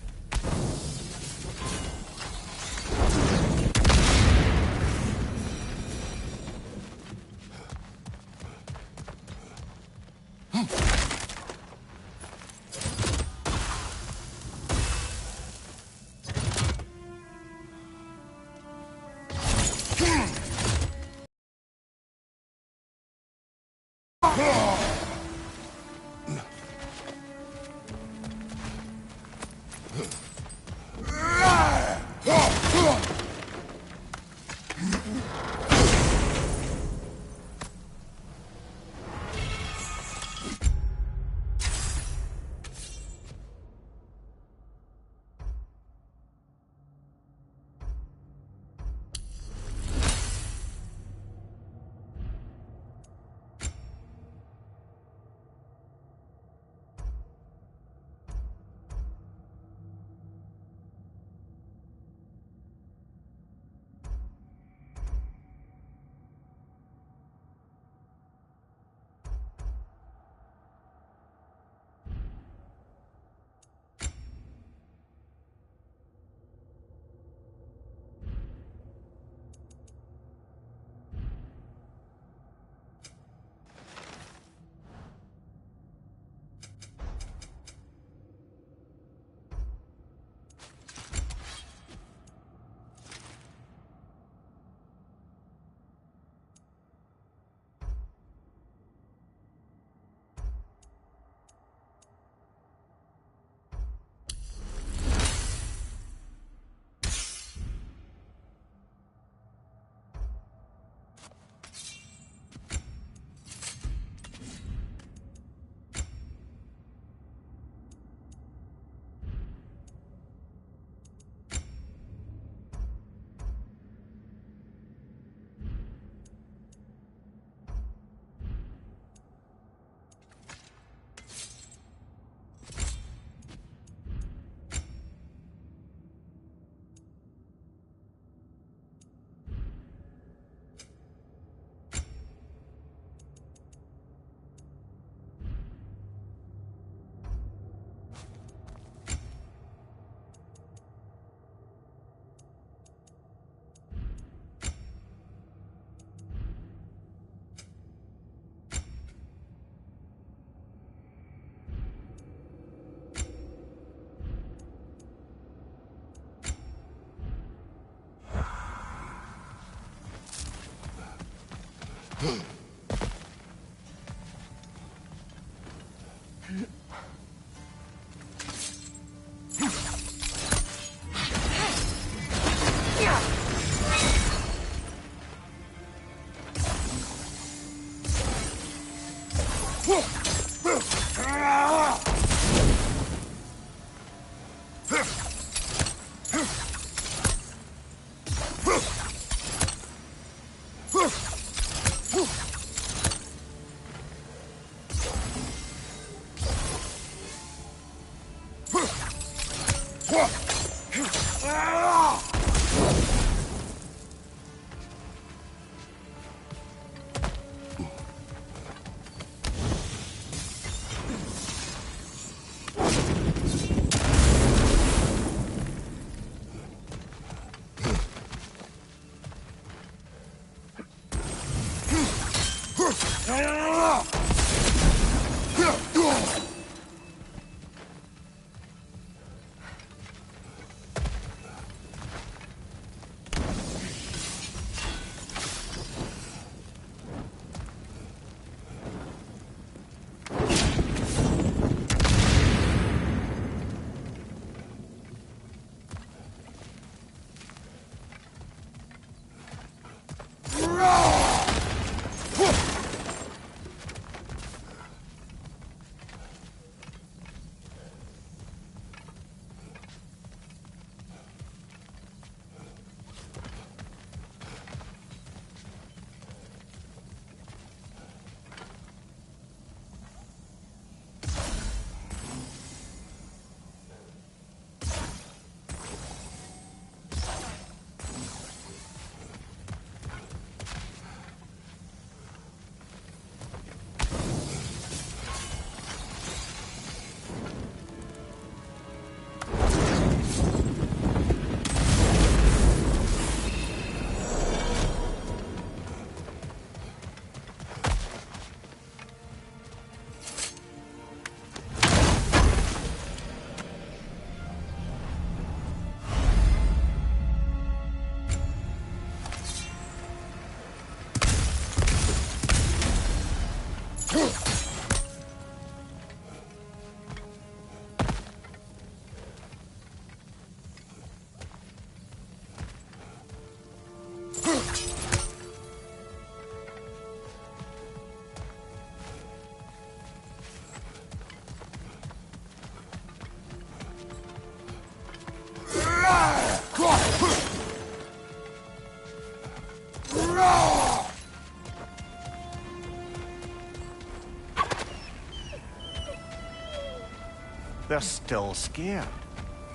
they're still scared.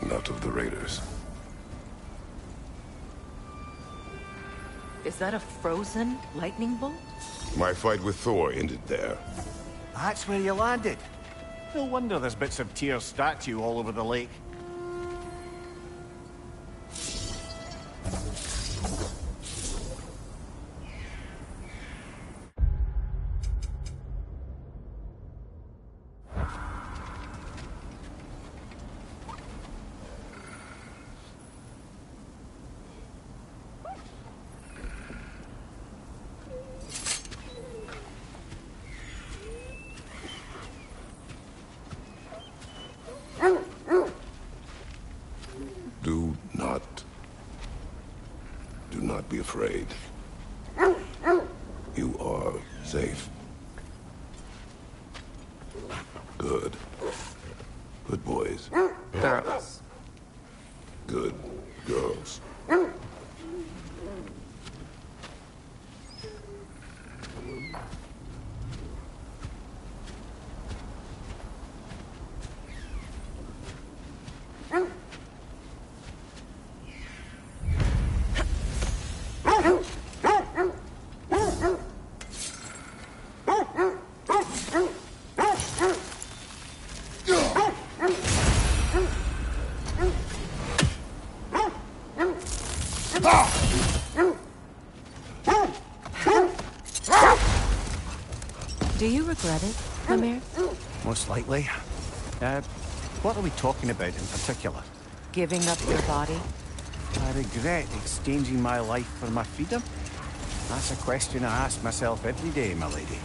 Not of the raiders. Is that a frozen lightning bolt? My fight with Thor ended there. That's where you landed. No wonder there's bits of Tyr's statue all over the lake. Do not be afraid. You are safe. Good. Good boys. Girls. Good girls. Do you regret it, Lemire? Most likely. What are we talking about in particular? Giving up your body? I regret exchanging my life for my freedom? That's a question I ask myself every day, my lady.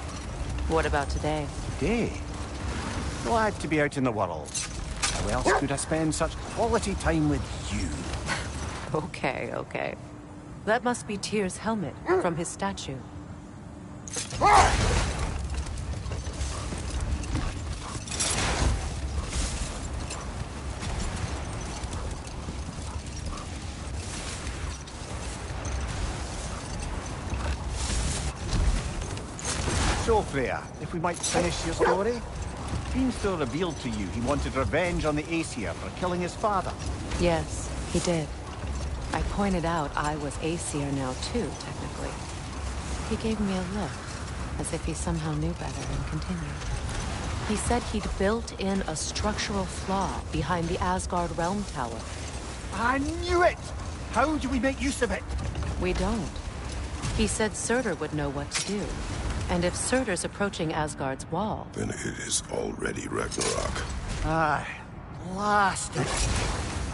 What about today? Today? Glad to be out in the world. How else could I spend such quality time with you? Okay, okay. That must be Tyr's helmet from his statue. So, Freya, if we might finish your story? Beanstor revealed to you he wanted revenge on the Aesir for killing his father. Yes, he did. I pointed out I was Aesir now too, technically. He gave me a look, as if he somehow knew better and continued. He said he'd built in a structural flaw behind the Asgard Realm Tower. I knew it! How do we make use of it? We don't. He said Surtur would know what to do. And if Surtur's approaching Asgard's wall... Then it is already Ragnarok. Aye. Blasted.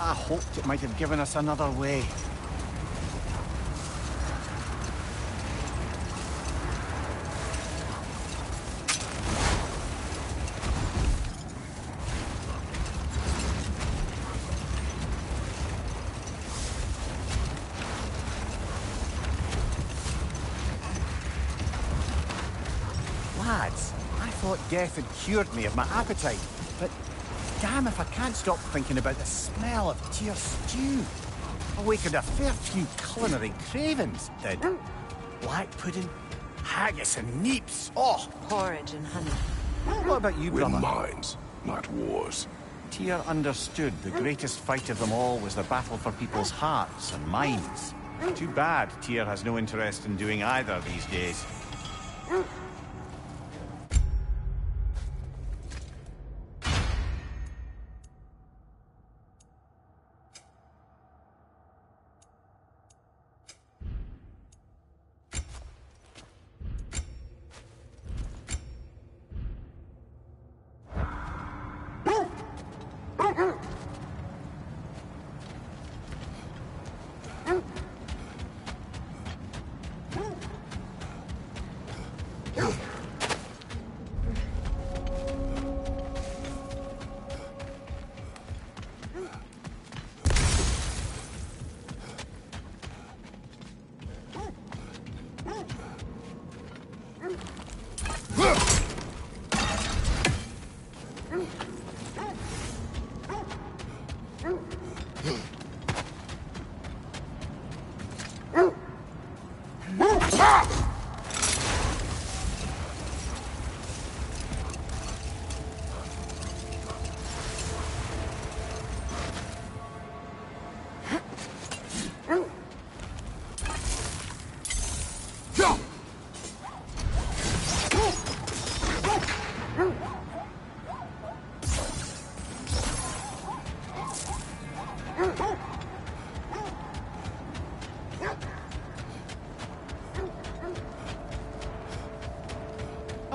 I hoped it might have given us another way. Lads, I thought death had cured me of my appetite, but damn if I can't stop thinking about the smell of Tyr stew. Awakened a fair few culinary cravings, did. Black pudding, haggis and neeps, oh! Porridge and honey. What about you, Win brother? minds, not wars. Tyr understood the greatest fight of them all was the battle for people's hearts and minds. Too bad Tyr has no interest in doing either these days.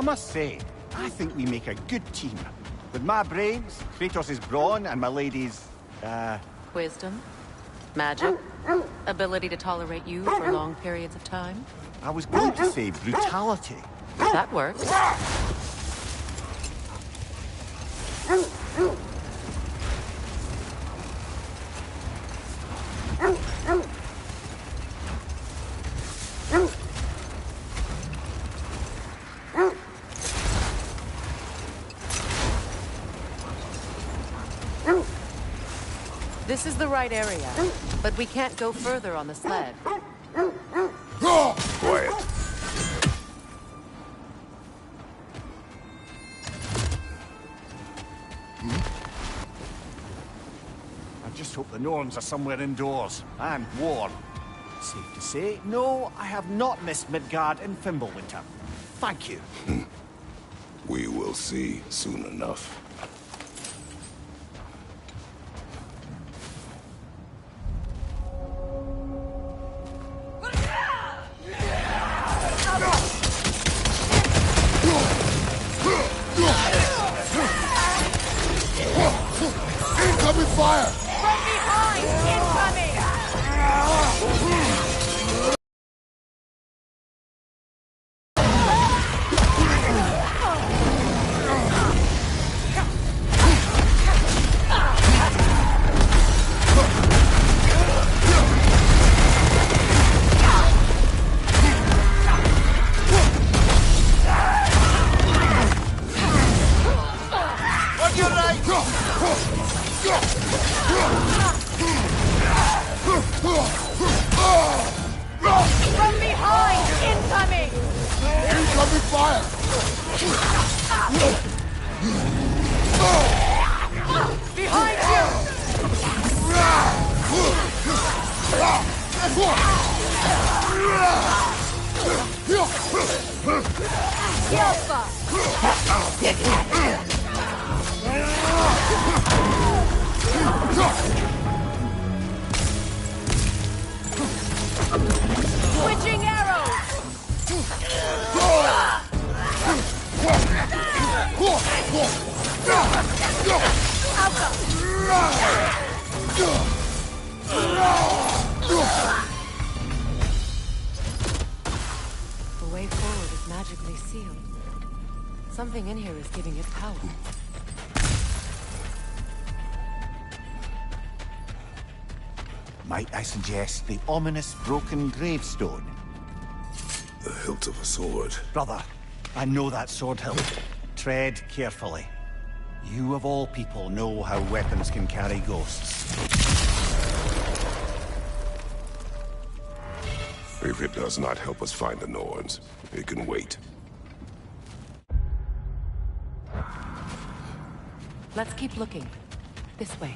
must say, I think we make a good team. With my brains, Kratos' brawn, and my lady's, Wisdom? Magic? Ability to tolerate you for long periods of time? I was going to say brutality. That works. This is the right area, but we can't go further on the sled. Quiet. I just hope the Norns are somewhere indoors, and warm. Safe to say, no, I have not missed Midgard in Fimbulwinter. Thank you. We will see soon enough. Incoming fire! From behind! Incoming! On your right! From behind! Incoming! Incoming fire! Behind you! Switching arrows! The way forward is magically sealed. Something in here is giving it power. Might I suggest the ominous broken gravestone? The hilt of a sword. Brother, I know that sword hilt. Tread carefully. You of all people know how weapons can carry ghosts. If it does not help us find the Norns, it can wait. Let's keep looking. This way.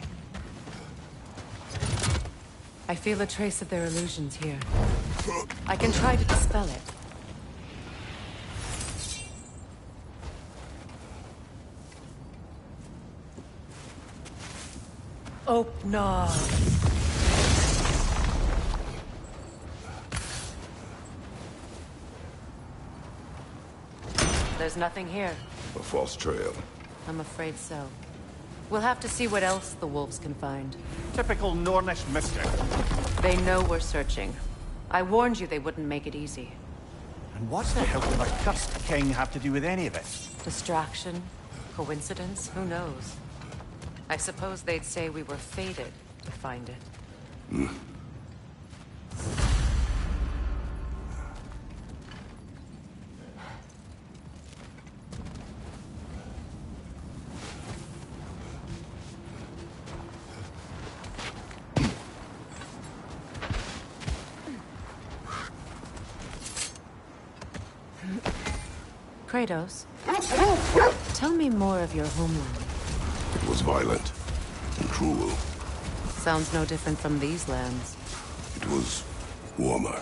I feel a trace of their illusions here. I can try to dispel it. Oh, no. There's nothing here. A false trail. I'm afraid so. We'll have to see what else the wolves can find. Typical Nornish mystic. They know we're searching. I warned you they wouldn't make it easy. And what's the hell would a cursed king have to do with any of it? Distraction? Coincidence? Who knows? I suppose they'd say we were fated to find it. Kratos, tell me more of your homeland. It was violent and cruel. Sounds no different from these lands. It was warmer.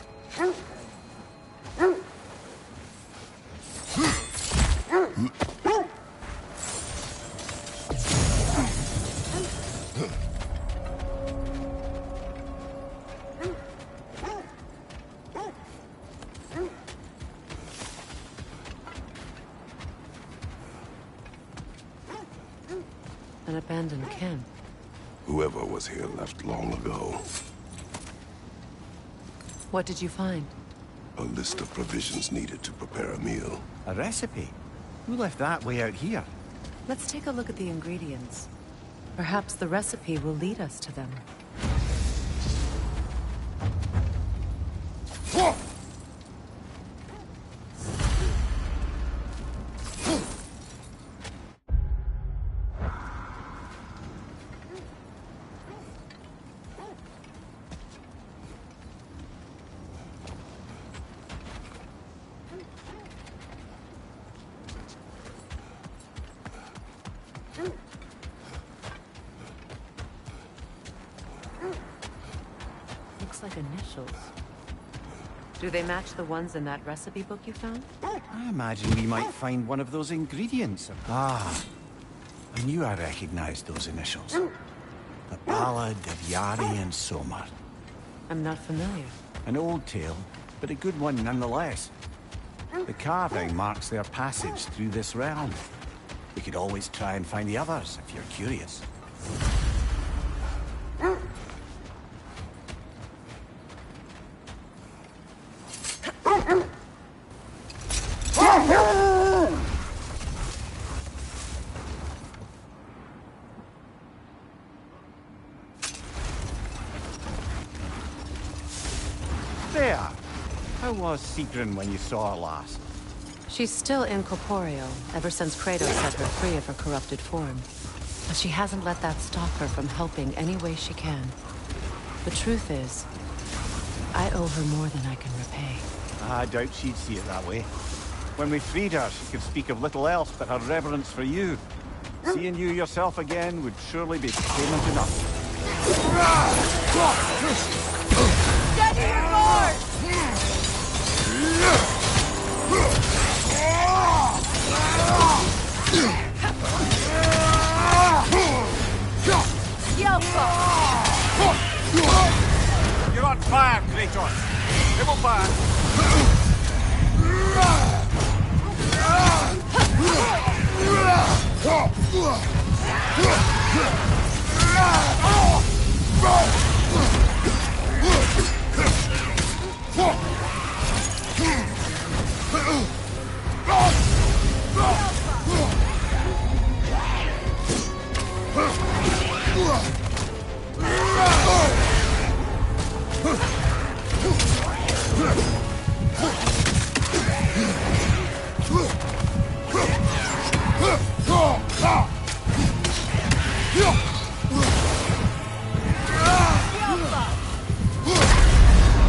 An abandoned camp. Whoever was here left long ago. What did you find? A list of provisions needed to prepare a meal. A recipe? Who left that way out here? Let's take a look at the ingredients. Perhaps the recipe will lead us to them. Looks like initials. Do they match the ones in that recipe book you found? I imagine we might find one of those ingredients. Ah, I knew I recognized those initials. The Ballad of Yari and Somar. I'm not familiar. An old tale, but a good one nonetheless. The carving marks their passage through this realm. We could always try and find the others, if you're curious. There! How was Sigrun when you saw her last? She's still incorporeal, ever since Kratos set her free of her corrupted form. But she hasn't let that stop her from helping any way she can. The truth is, I owe her more than I can repay. I doubt she'd see it that way. When we freed her, she could speak of little else but her reverence for you. Seeing you yourself again would surely be payment enough. Steady your guard! You're on fire, Kratos! Double fire!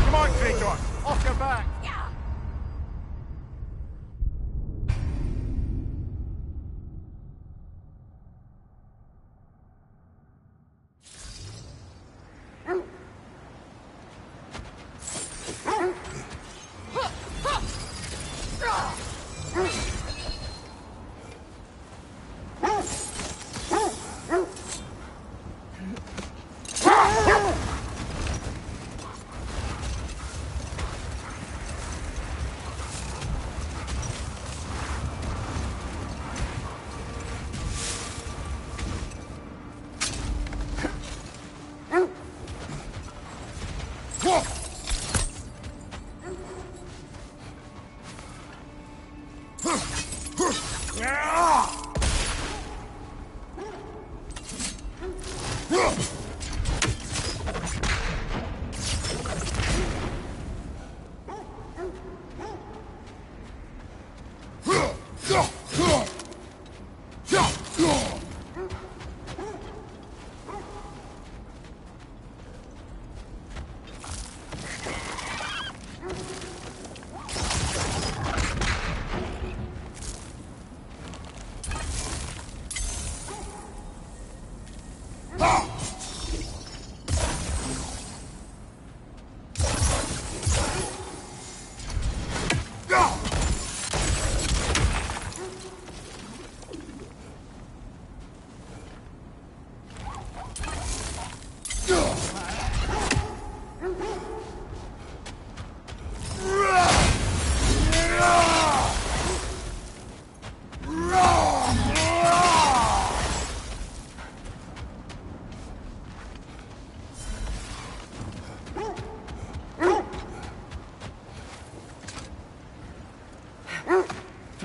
Come on, Kratos! Off your back!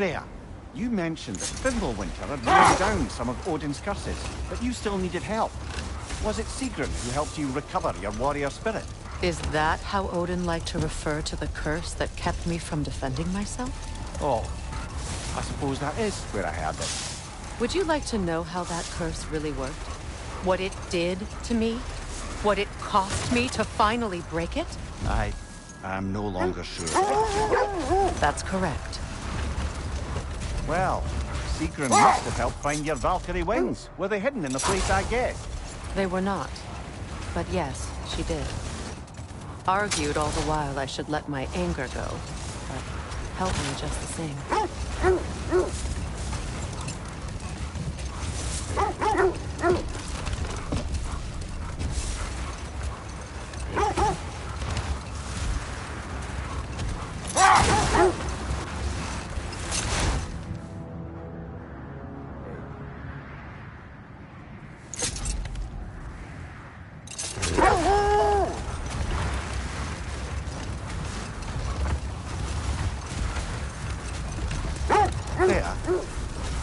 Freya, you mentioned that Fimbulwinter had worn down some of Odin's curses, but you still needed help. Was it Sigrun who helped you recover your warrior spirit? Is that how Odin liked to refer to the curse that kept me from defending myself? Oh, I suppose that is where I heard it. Would you like to know how that curse really worked? What it did to me? What it cost me to finally break it? I am no longer sure. That's correct. Well, Sigrun must have helped find your Valkyrie wings. Were they hidden in the place I guessed? They were not. But yes, she did. Argued all the while I should let my anger go, but helped me just the same.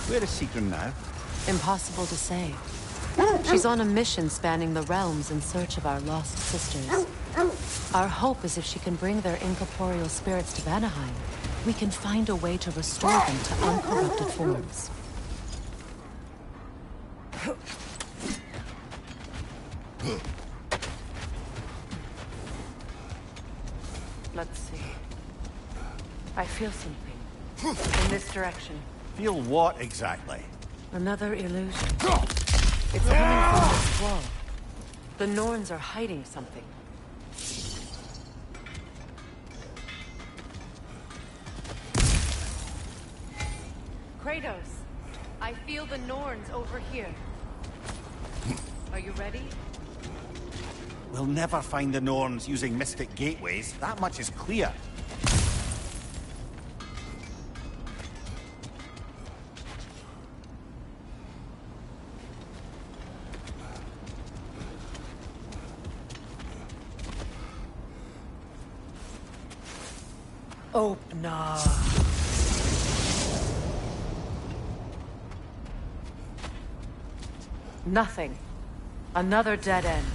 Where is Sigrun now? Impossible to say. She's on a mission spanning the realms in search of our lost sisters. Our hope is if she can bring their incorporeal spirits to Vanaheim, we can find a way to restore them to uncorrupted forms. Let's see. I feel something. In this direction. Feel what exactly? Another illusion. It's coming from this wall. The Norns are hiding something. Kratos, I feel the Norns over here. Are you ready? We'll never find the Norns using mystic gateways. That much is clear. Open up. Nothing. Another dead end.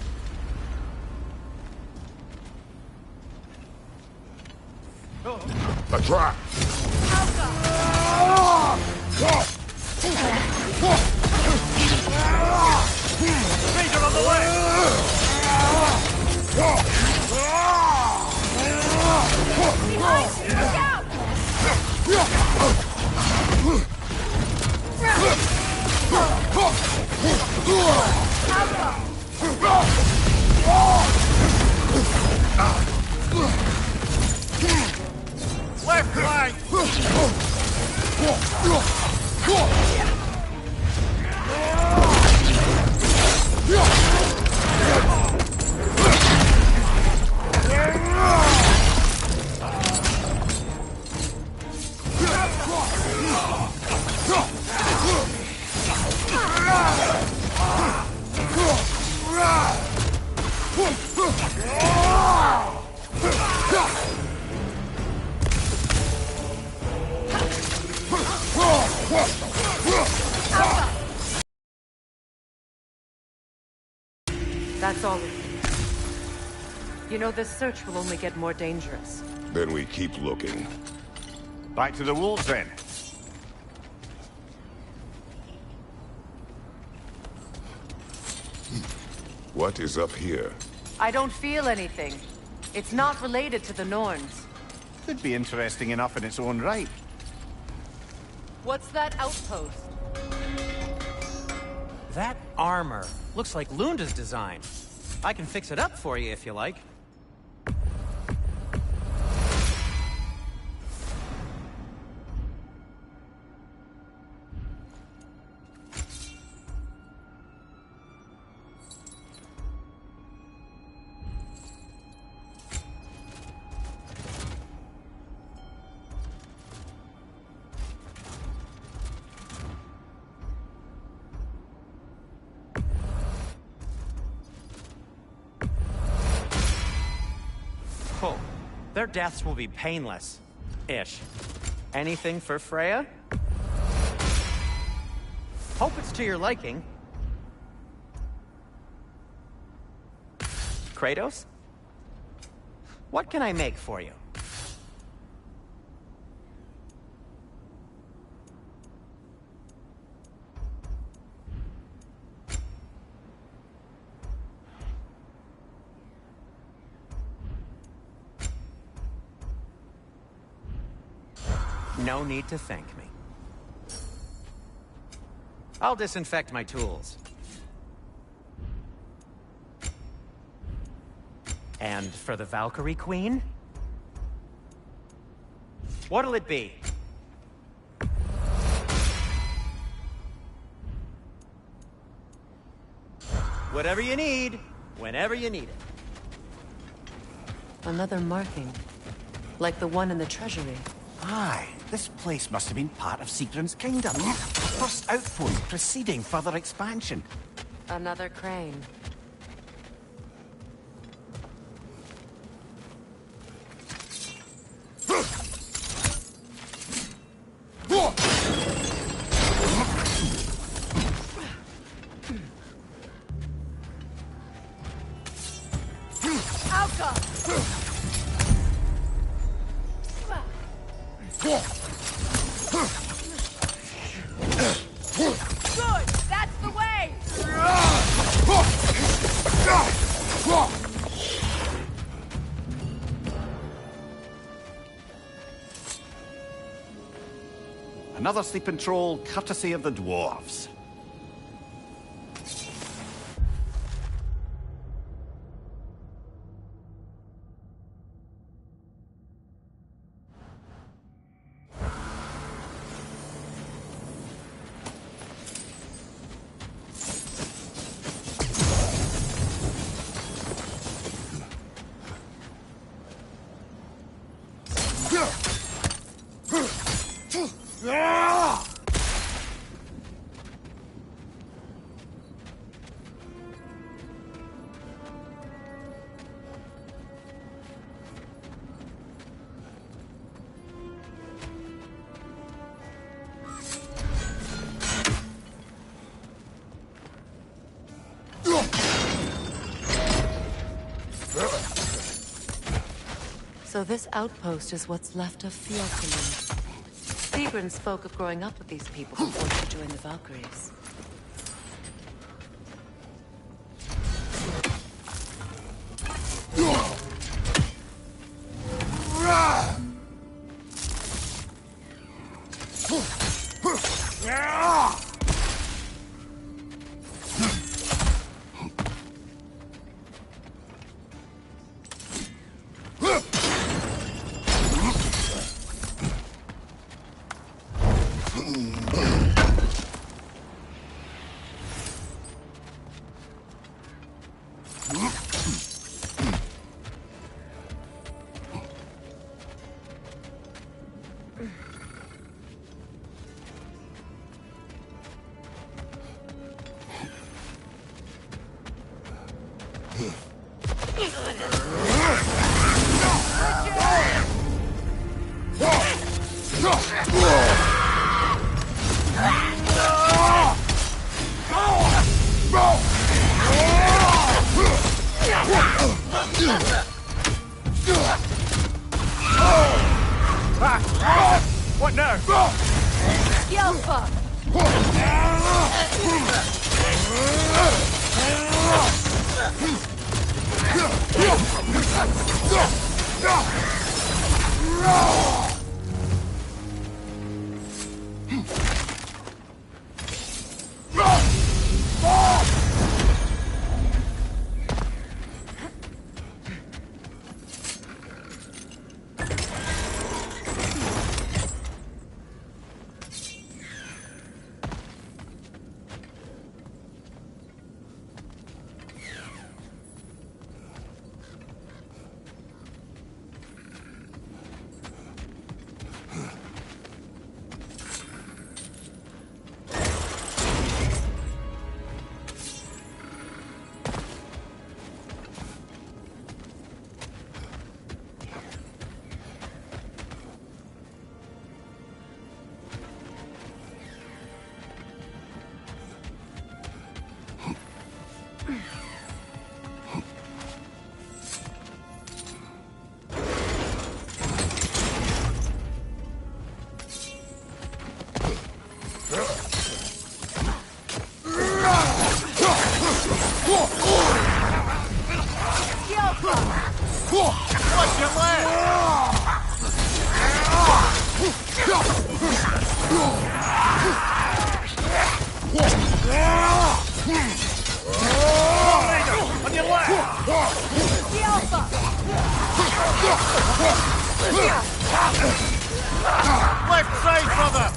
A trap! Ranger on the way! Look out! Left flank! That's all of it. You know, this search will only get more dangerous. Then we keep looking. Back to the wolves then. What is up here? I don't feel anything. It's not related to the Norns. Could be interesting enough in its own right. What's that outpost? That armor looks like Lunda's design. I can fix it up for you if you like. Their deaths will be painless. Ish. Anything for Freya? Hope it's to your liking. Kratos? What can I make for you? No need to thank me. I'll disinfect my tools. And for the Valkyrie Queen? What'll it be? Whatever you need, whenever you need it. Another marking. Like the one in the treasury. Aye, this place must have been part of Sigrun's kingdom. First outpost preceding further expansion. Another crane. Good! That's the way! Another sleeping troll, courtesy of the dwarves. So this outpost is what's left of Fjordland. Sigrun spoke of growing up with these people before she joined the Valkyries. What now? Skill fuck! Left side, brother!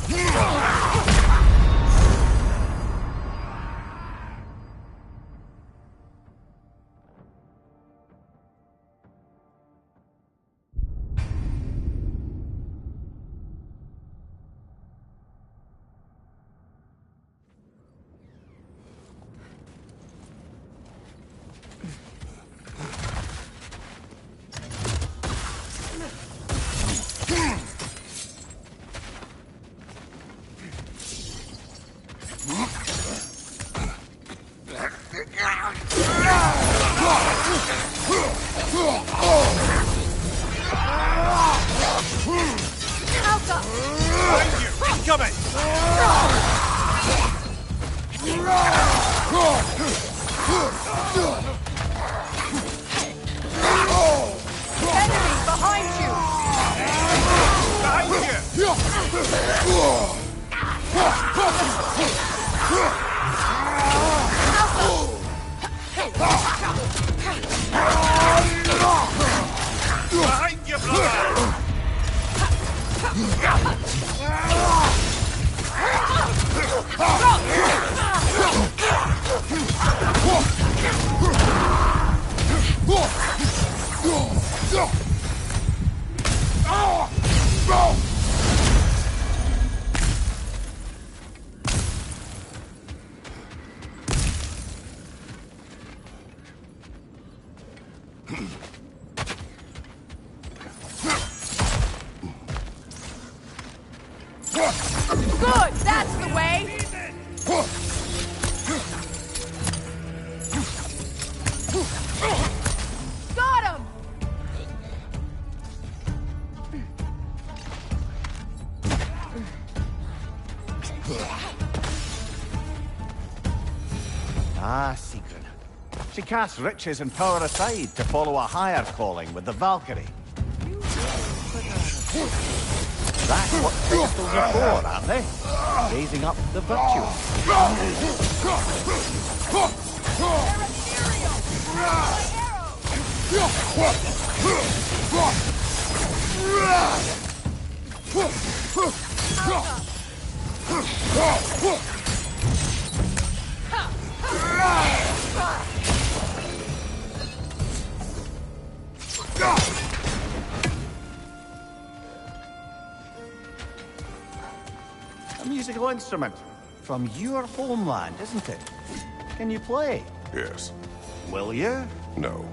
Good, that's the way! Got him! Ah, secret. She casts riches and power aside to follow a higher calling with the Valkyrie. That's what crystals are for, aren't they? Raising up the virtuous. A musical instrument from your homeland, isn't it? Can you play? Yes. Will you? No.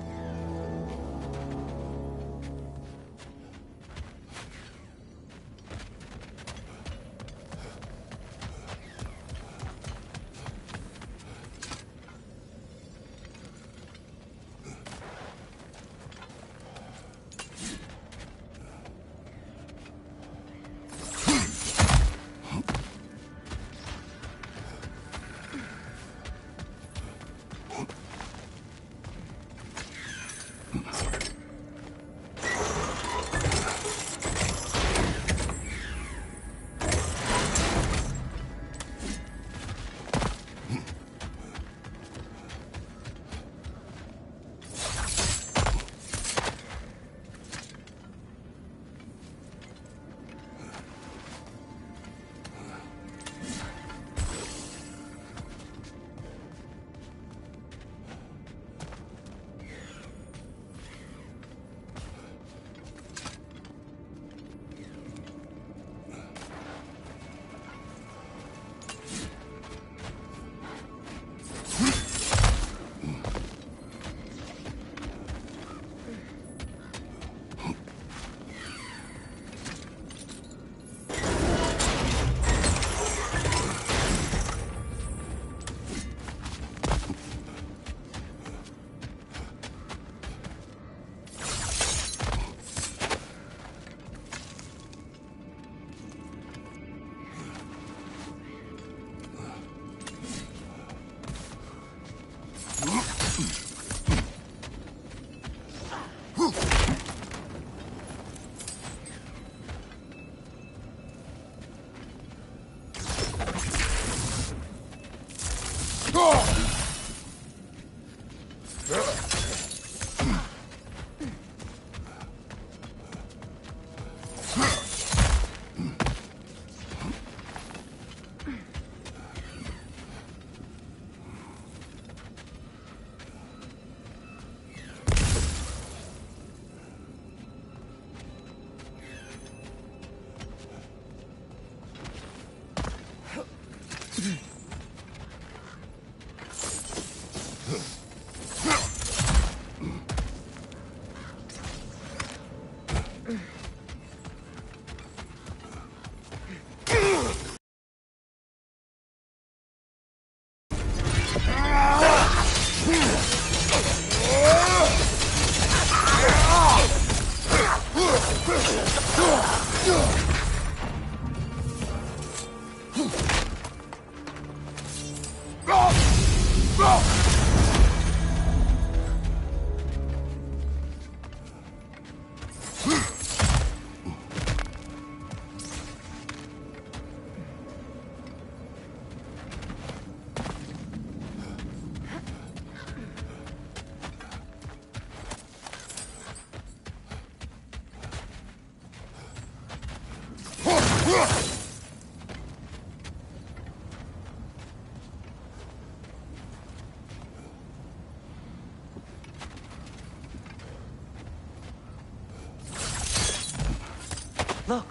Look,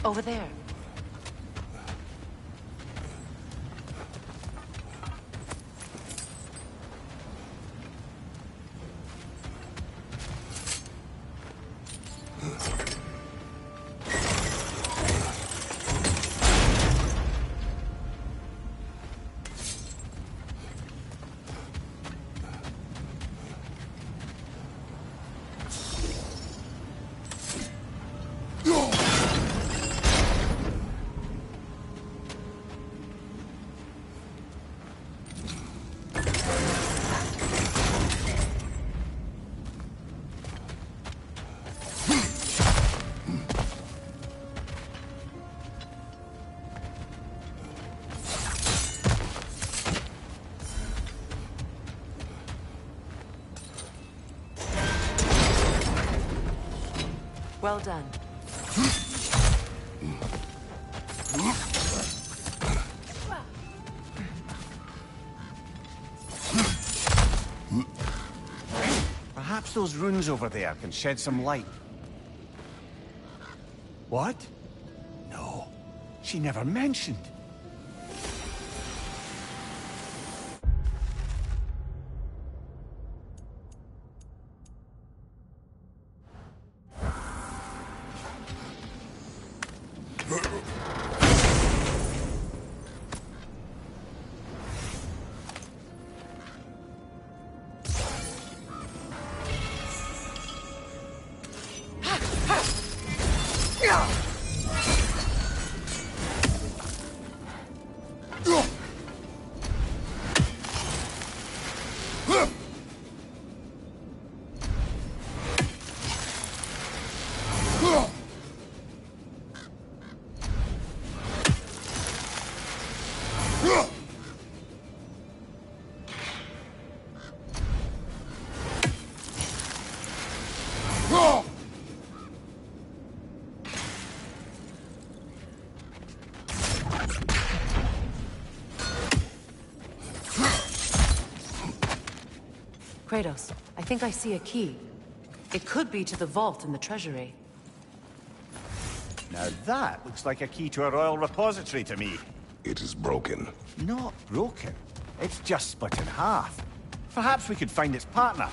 over there. Well done. Perhaps those runes over there can shed some light. What? No, she never mentioned. Kratos, I think I see a key. It could be to the vault in the treasury. Now that looks like a key to a royal repository to me. It is broken. Not broken. It's just split in half. Perhaps we could find its partner.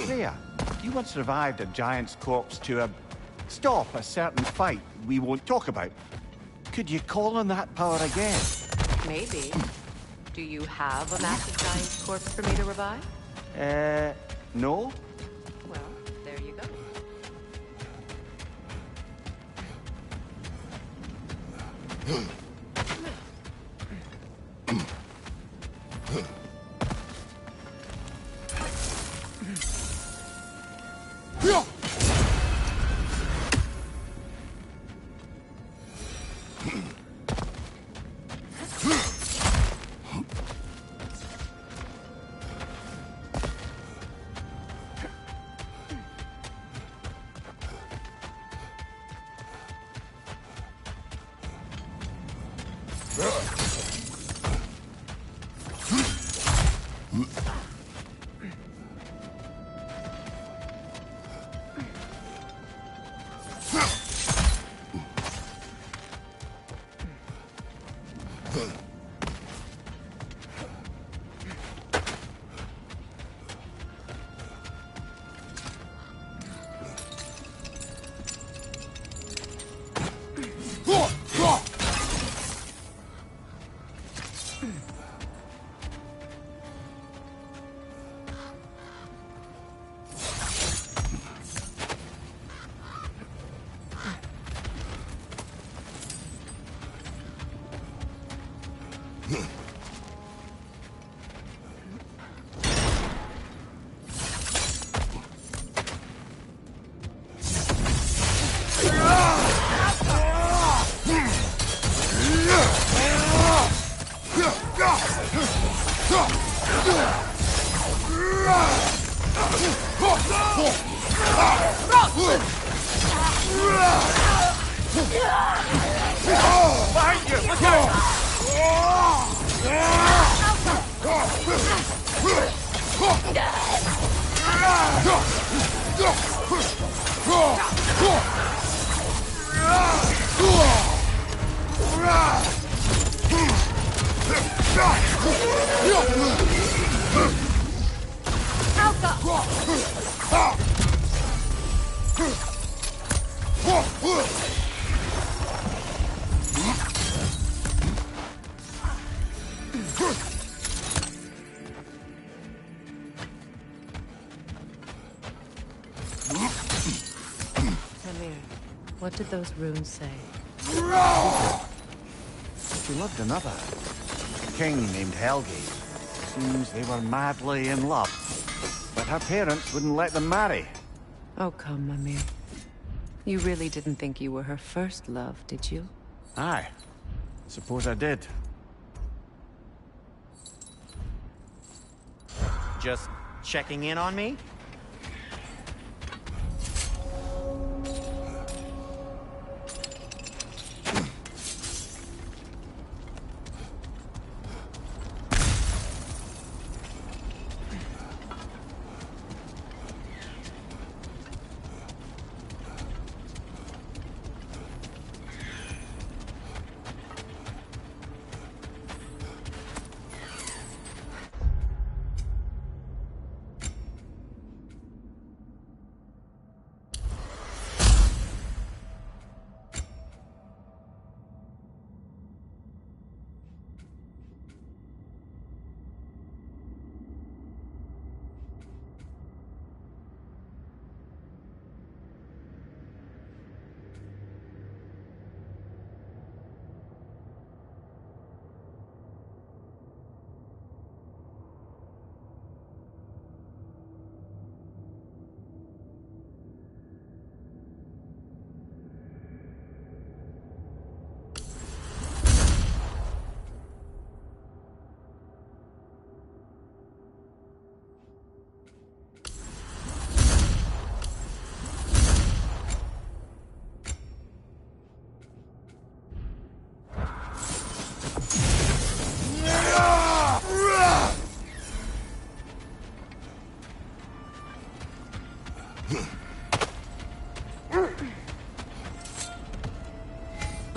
Freya, you once revived a giant's corpse to stop a certain fight we won't talk about. Could you call on that power again? Maybe. Do you have a massive giant corpse for me to revive? No? Well, there you go. Behind you! Look What did those runes say? She loved another. A king named Helgi. Seems they were madly in love. But her parents wouldn't let them marry. Oh, come, Mimir. You really didn't think you were her first love, did you? Aye. Suppose I did. Just checking in on me?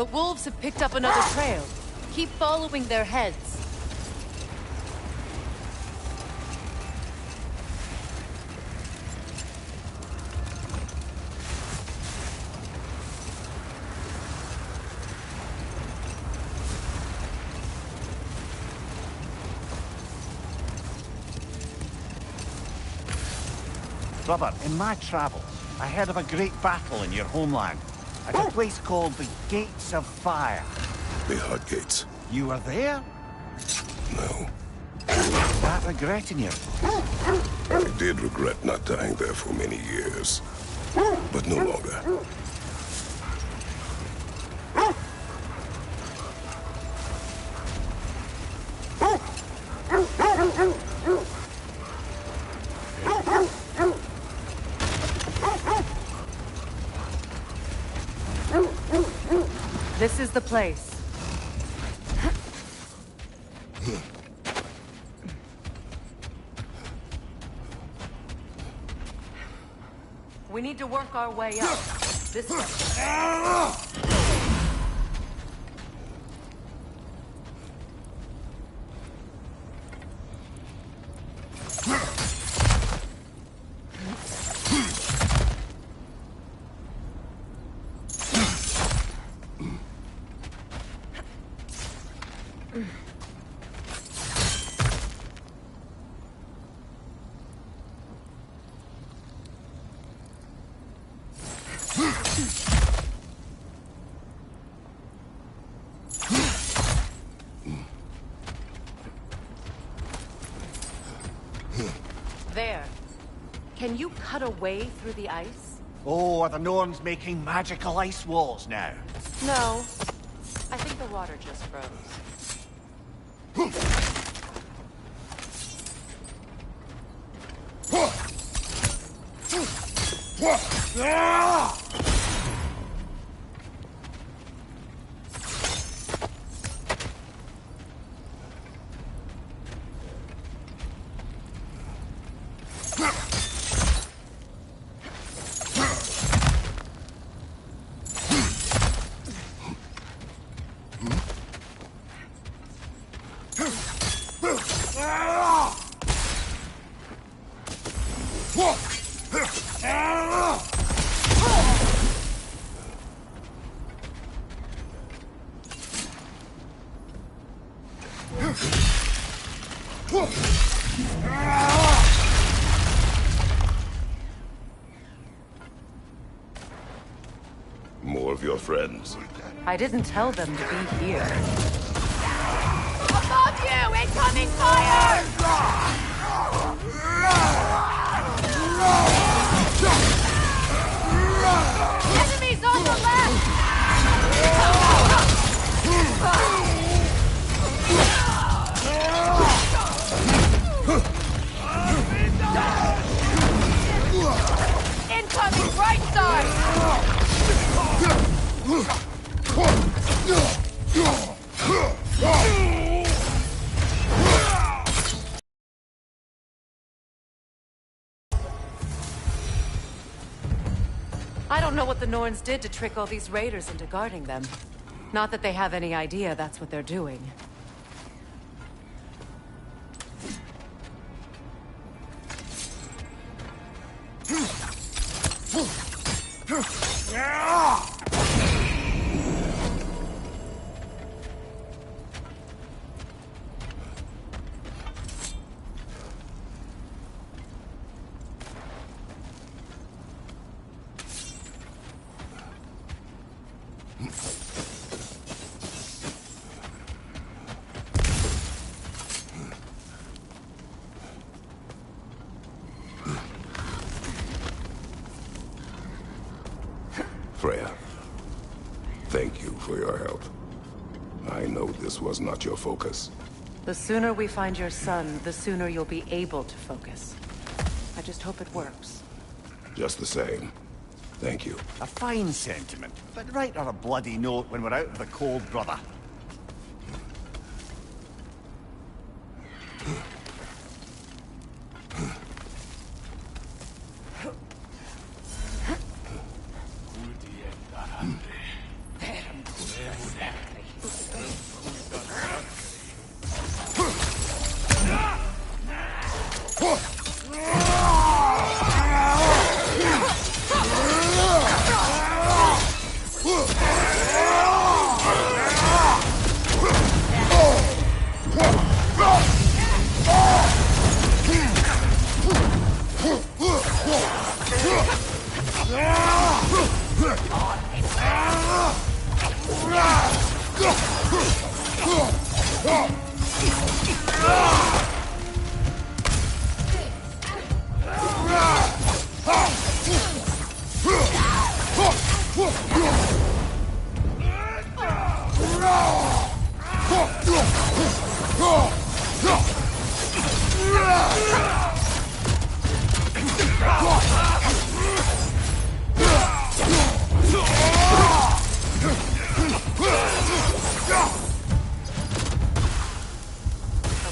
The wolves have picked up another trail. Keep following their heads. Brother, in my travels, I heard of a great battle in your homeland. At a place called the Gates of Fire. The Hut Gates. You were there? No. Is that regretting you? I did regret not dying there for many years. But no longer. This is the place. We need to work our way up. This way. There. Can you cut a way through the ice? Oh, are the Norns making magical ice walls now? No. I think the water just froze. More of your friends. I didn't tell them to be here. Above you! Incoming fire! Enemies on the left! Incoming right side! I don't know what the Norns did to trick all these raiders into guarding them. Not that they have any idea that's what they're doing. Freya, thank you for your help. I know this was not your focus. The sooner we find your son, the sooner you'll be able to focus. I just hope it works. Just the same, thank you. A fine sentiment, but write her a bloody note when we're out of the cold, brother.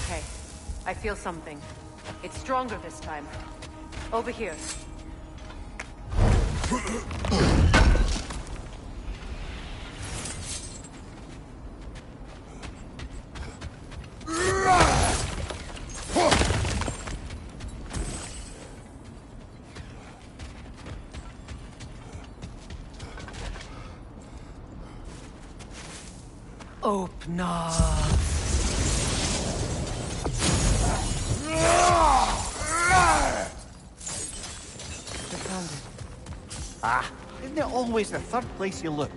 Okay, I feel something. It's stronger this time. Over here. Open up. Ah, isn't it always the third place you look?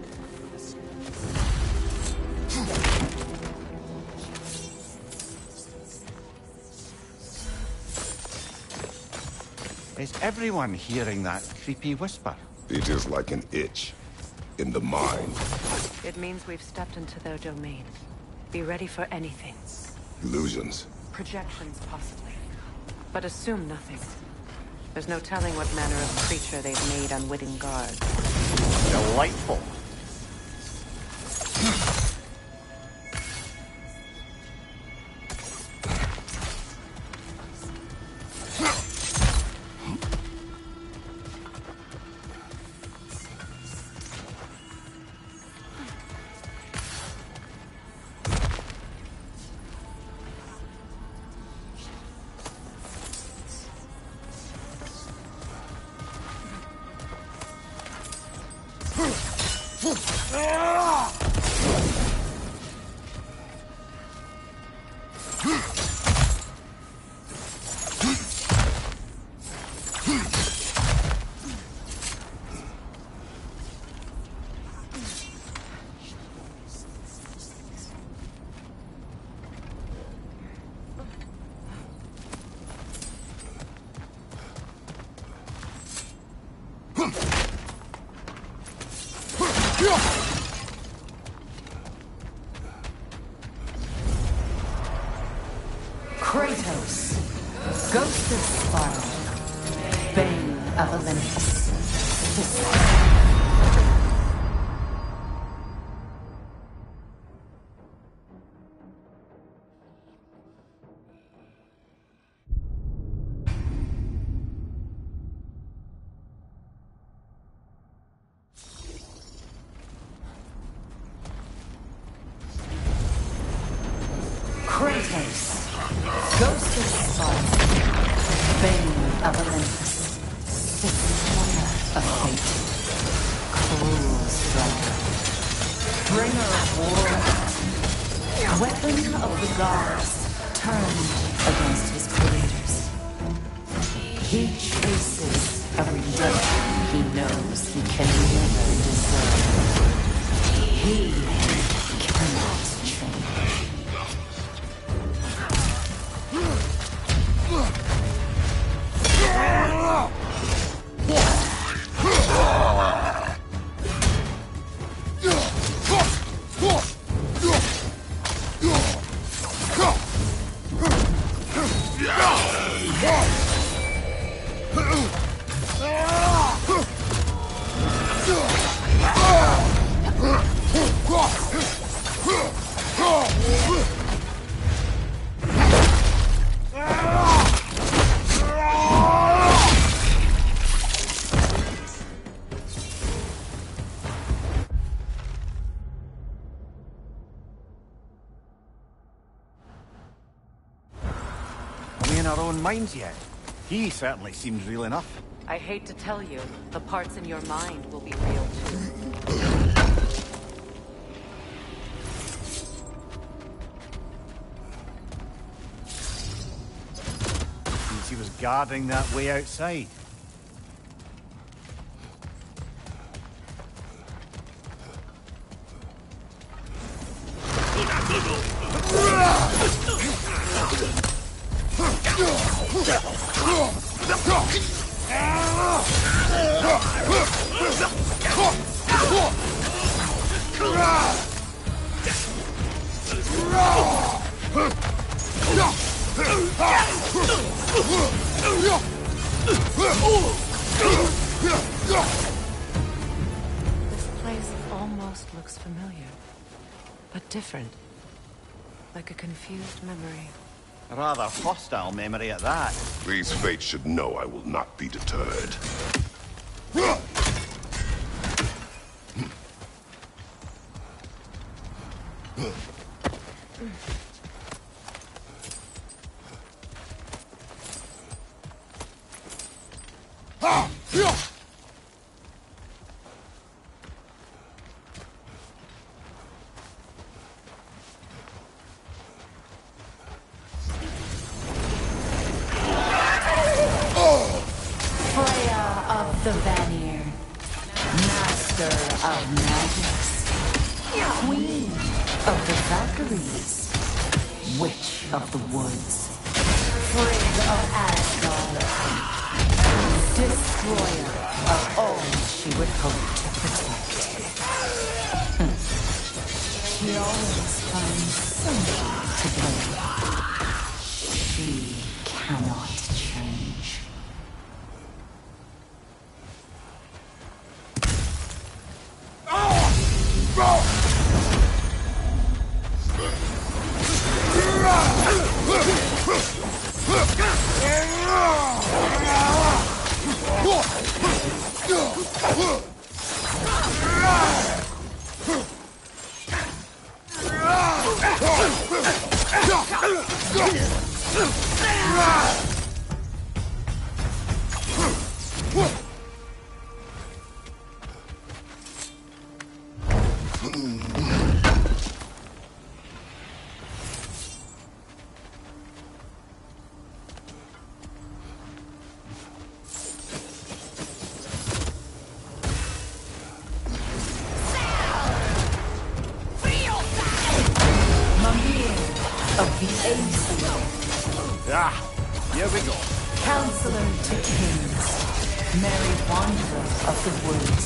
Is everyone hearing that creepy whisper? It is like an itch in the mind. It means we've stepped into their domain. Be ready for anything. Illusions. Projections, possibly. But assume nothing. There's no telling what manner of creature they've made unwitting guards. Delightful. Kratos, Ghost of Sparta, Bane of Olympus. Kratos, Ghost of Sparta, Bane of Olympus, Destroyer of fate, cruel striker, bringer of war, weapon of the gods, turned against his creators. He chases a redemption he knows he can never deserve. He cannot change. In our own minds yet? He certainly seems real enough. I hate to tell you, the parts in your mind will be real too. Seems he was guarding that way outside. This place almost looks familiar, but different. Like a confused memory. A rather hostile memory at that. These fates should know I will not be deterred. Freya of the Vanir, master of magics, queen of the Valkyries, witch of the woods, Frigg of Asgard, destroyer of all she would hope to protect. She always finds something to blame. She cannot change. Here we go. Counselor to kings, merry wanderer of the woods,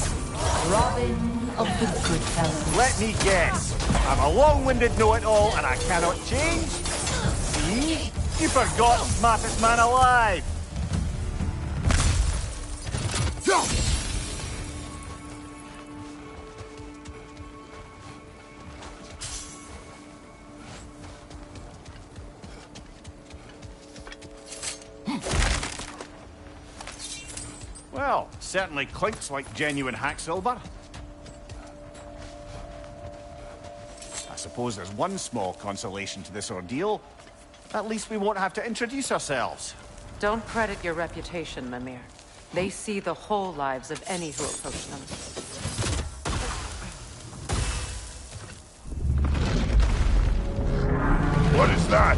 Robin of the good fellows. Let me guess. I'm a long-winded know-it-all and I cannot change? See? You forgot smartest man alive. Well, certainly clinks like genuine hack silver. I suppose there's one small consolation to this ordeal. At least we won't have to introduce ourselves. Don't credit your reputation, Mimir. They see the whole lives of any who approach them. What is that?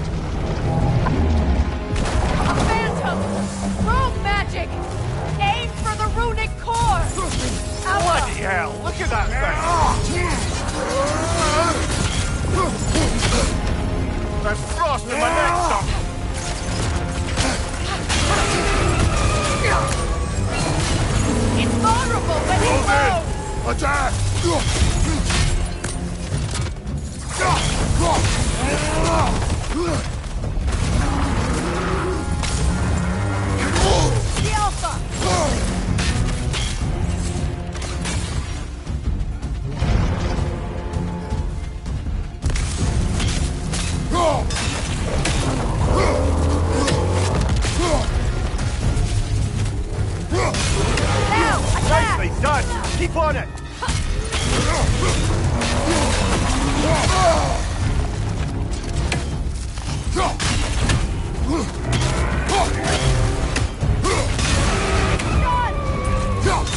A phantom! Rogue magic! Aim for the runic core! Bloody hell! Look at that thing! There's frost in my neck, Doc! It's vulnerable when it moves! Attack! The Alpha! Now, attack! Nicely done! Keep on it!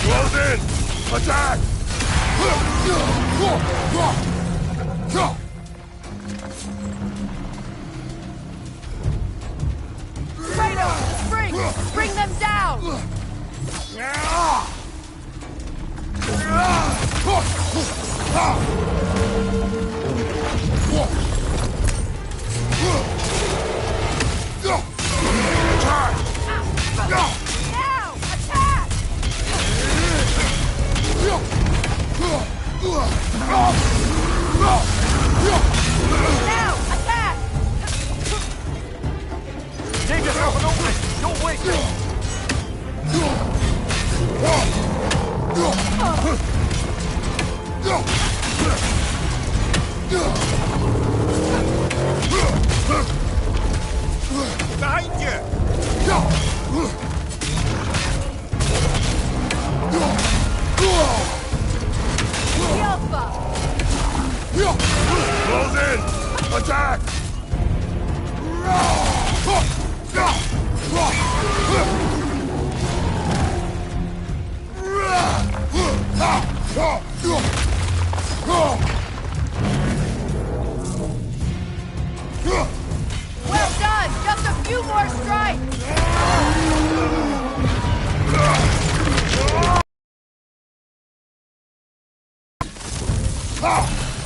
Close in! Attack! Kratos, spring! Bring them down! Now, attack! Now, attack! Save yourself an opening! Don't waste it! Behind you! The Alpha! Close in! Attack! few more strikes!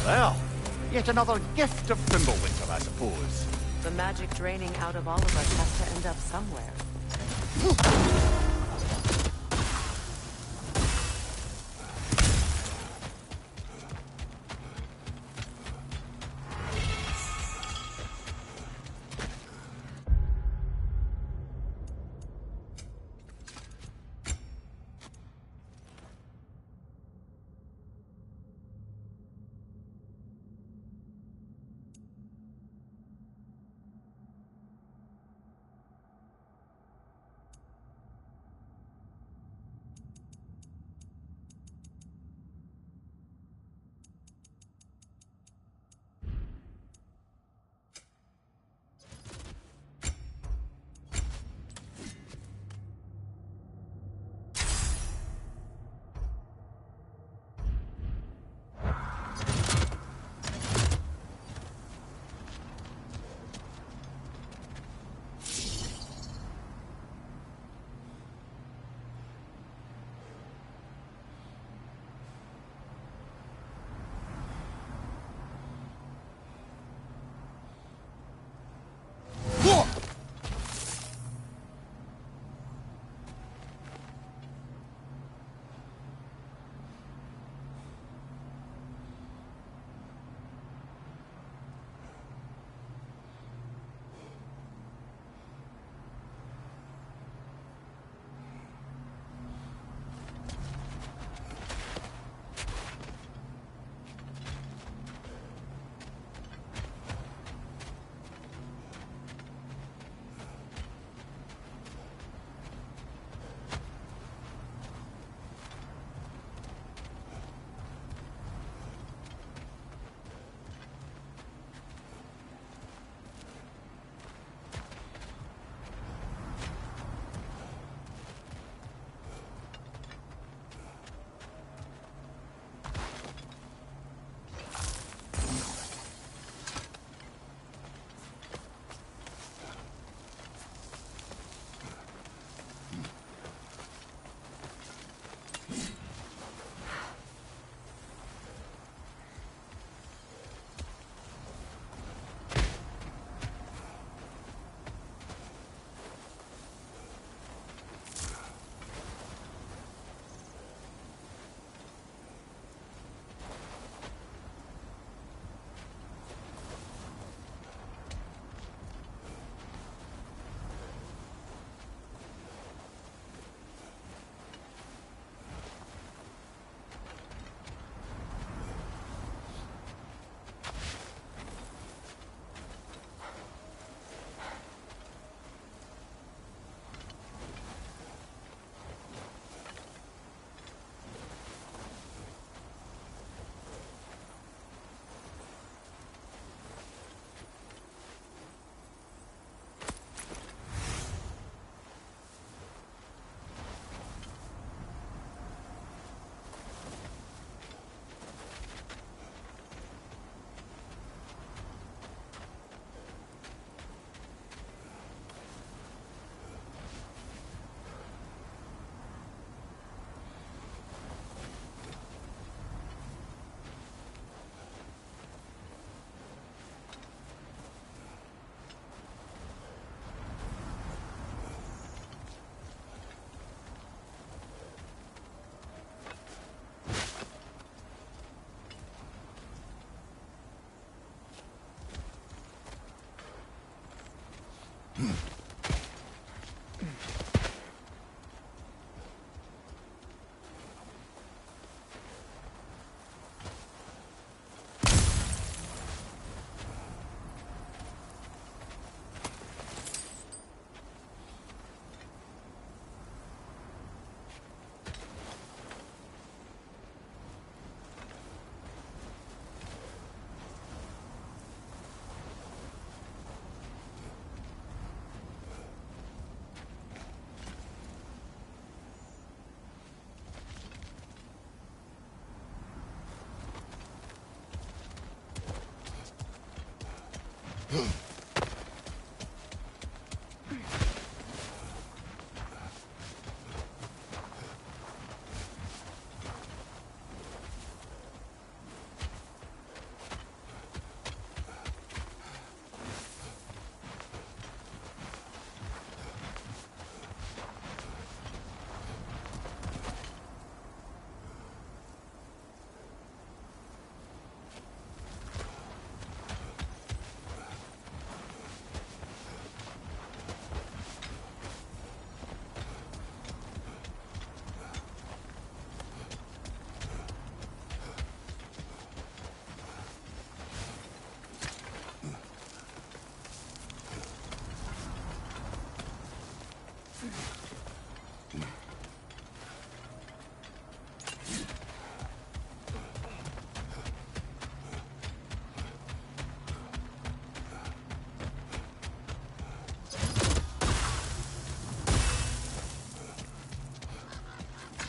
Well, yet another gift of Fimbulwinter, I suppose. The magic draining out of all of us has to end up somewhere.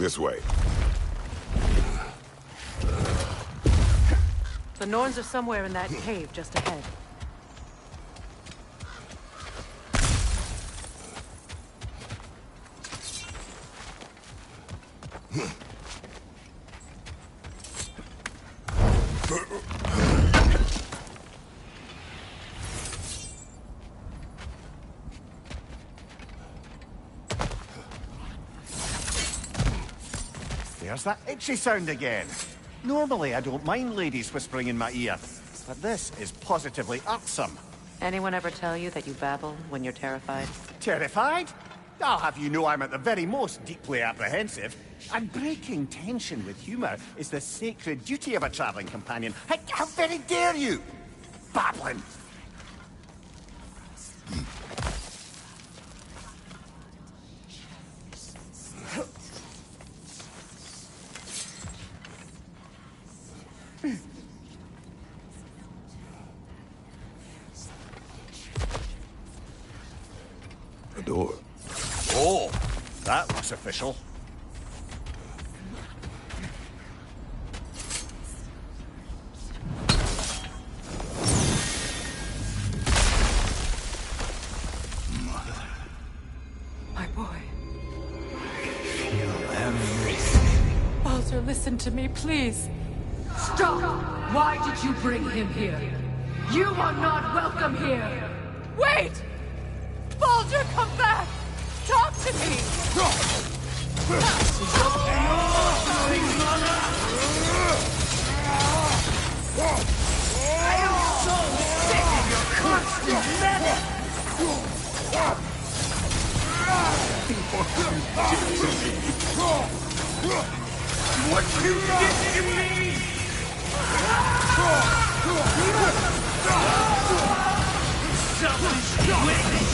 This way. The Norns are somewhere in that cave just ahead. There's that itchy sound again. Normally, I don't mind ladies whispering in my ear, but this is positively irksome. Anyone ever tell you that you babble when you're terrified? Terrified? I'll have you know I'm at the very most deeply apprehensive. And breaking tension with humor is the sacred duty of a traveling companion. How very dare you! Babbling! A door. Oh, that looks official. My boy. Feel everything. Baldur, listen to me, please. Stop! Why did you bring him here? You are not welcome here! Wait! Baldur, come back! Talk to me! I am so sick of your constant menace! What you did to me! Something's waiting!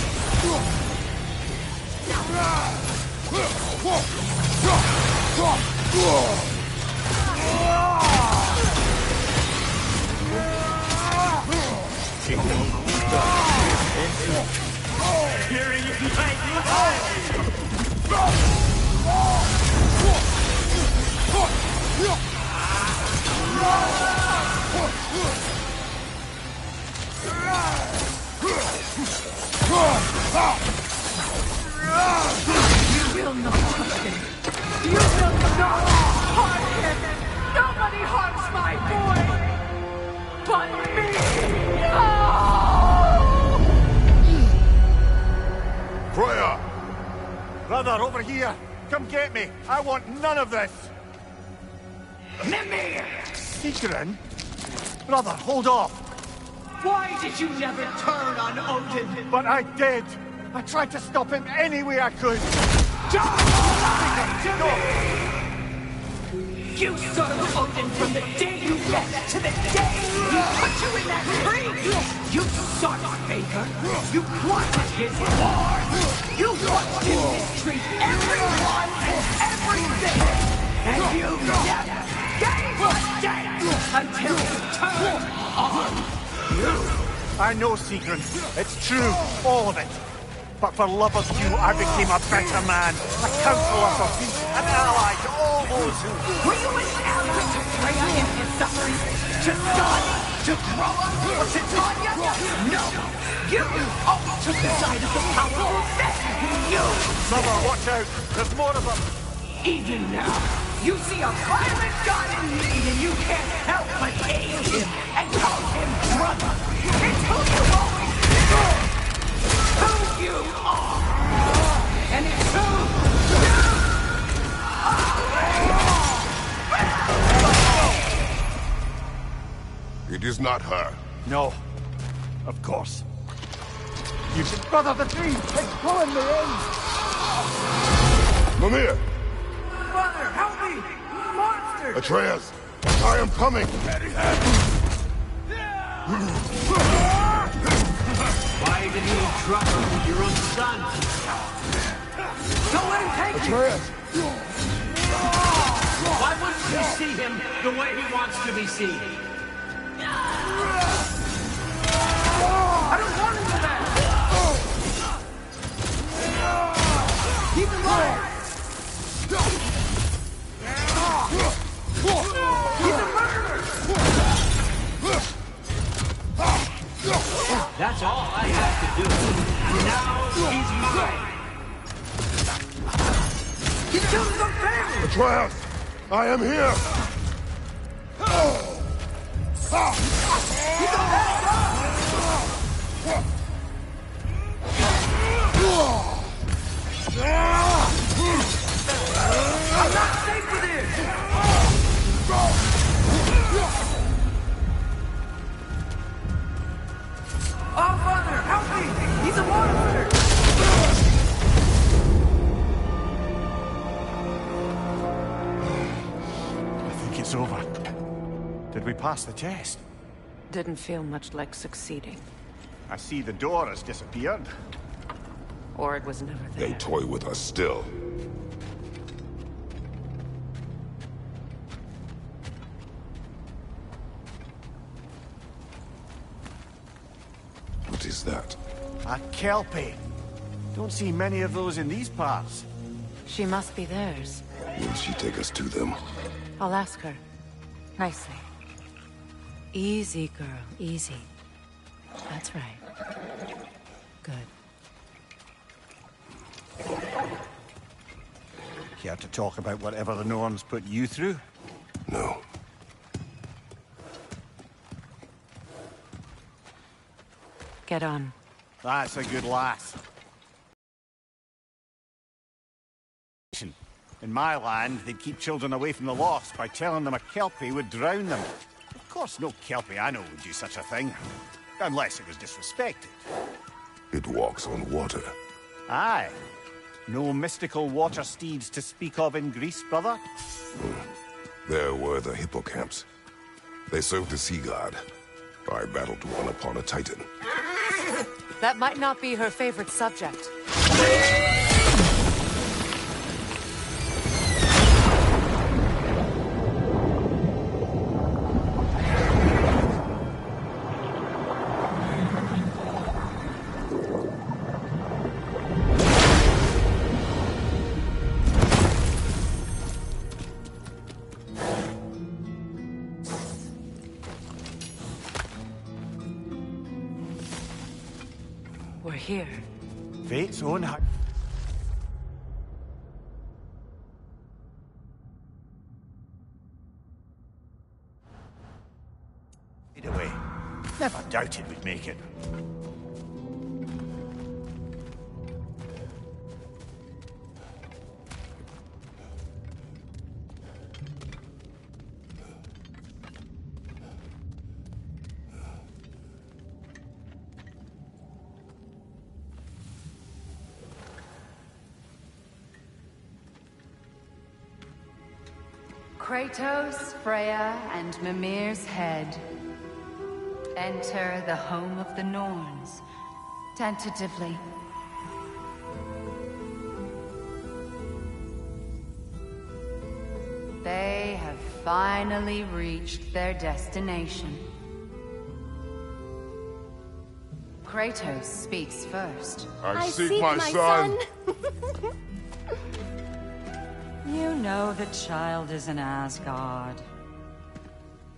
Hearing it You will not touch him. You will not harm him. Nobody harms my boy. But me. No! Freya! Brother, over here! Come get me! I want none of this! Mimir! Sigrun? Brother, hold off! Why did you never turn on Odin? But I did! I tried to stop him any way I could! Don't lie to me! You son of Odin from the day you left to the day he put you in that tree! You sought favor! You wanted his war! You watched him mistreat everyone and everything! And you never gave a damn until he turned on you! I know, Sigrun. It's true, all of it. But for love of you, I became a better man, a counselor for peace, an ally to all those who... Were you an ally to Freya in his suffering? To Scott? To Groa? Or to Tanya? No! You always took the side of the powerful set! You! Mother, watch out! There's more of them! Even now, you see a violent god in need and you can't help but aid him and call him brother! It's who you always been! Who you are! And it's who you are! It is not her. No. Of course. You should brother the tree! It's pulling me in! Mimir! Father, help me! Monster! Atreus! I am coming! Why did you drop her with your own son? Don't let him take Atreus! Why wouldn't you see him the way he wants to be seen? I don't want him to that! Keep him low! had to do. And now he's mine. You killed some family! Atreus, I am here! I'm not safe with it! Oh, Father, help me! He's a monster! I think it's over. Did we pass the test? Didn't feel much like succeeding. I see the door has disappeared. Or it was never there. They toy with us still. What is that? A Kelpie. Don't see many of those in these parts. She must be theirs. Will she take us to them? I'll ask her. Nicely. Easy, girl. Easy. That's right. Good. Care to talk about whatever the Norns put you through? No. Get on. That's a good lass. In my land, they'd keep children away from the lost by telling them a Kelpie would drown them. Of course, no Kelpie I know would do such a thing. Unless it was disrespected. It walks on water. Aye. No mystical water steeds to speak of in Greece, brother? There were the hippocamps. They served the sea god. I battled one upon a titan. That might not be her favorite subject. We're here. Fate's own heart. Away. Never doubted we'd make it. Kratos, Freya, and Mimir's head. Enter the home of the Norns, tentatively. They have finally reached their destination. Kratos speaks first. I seek my son. You know the child is in Asgard.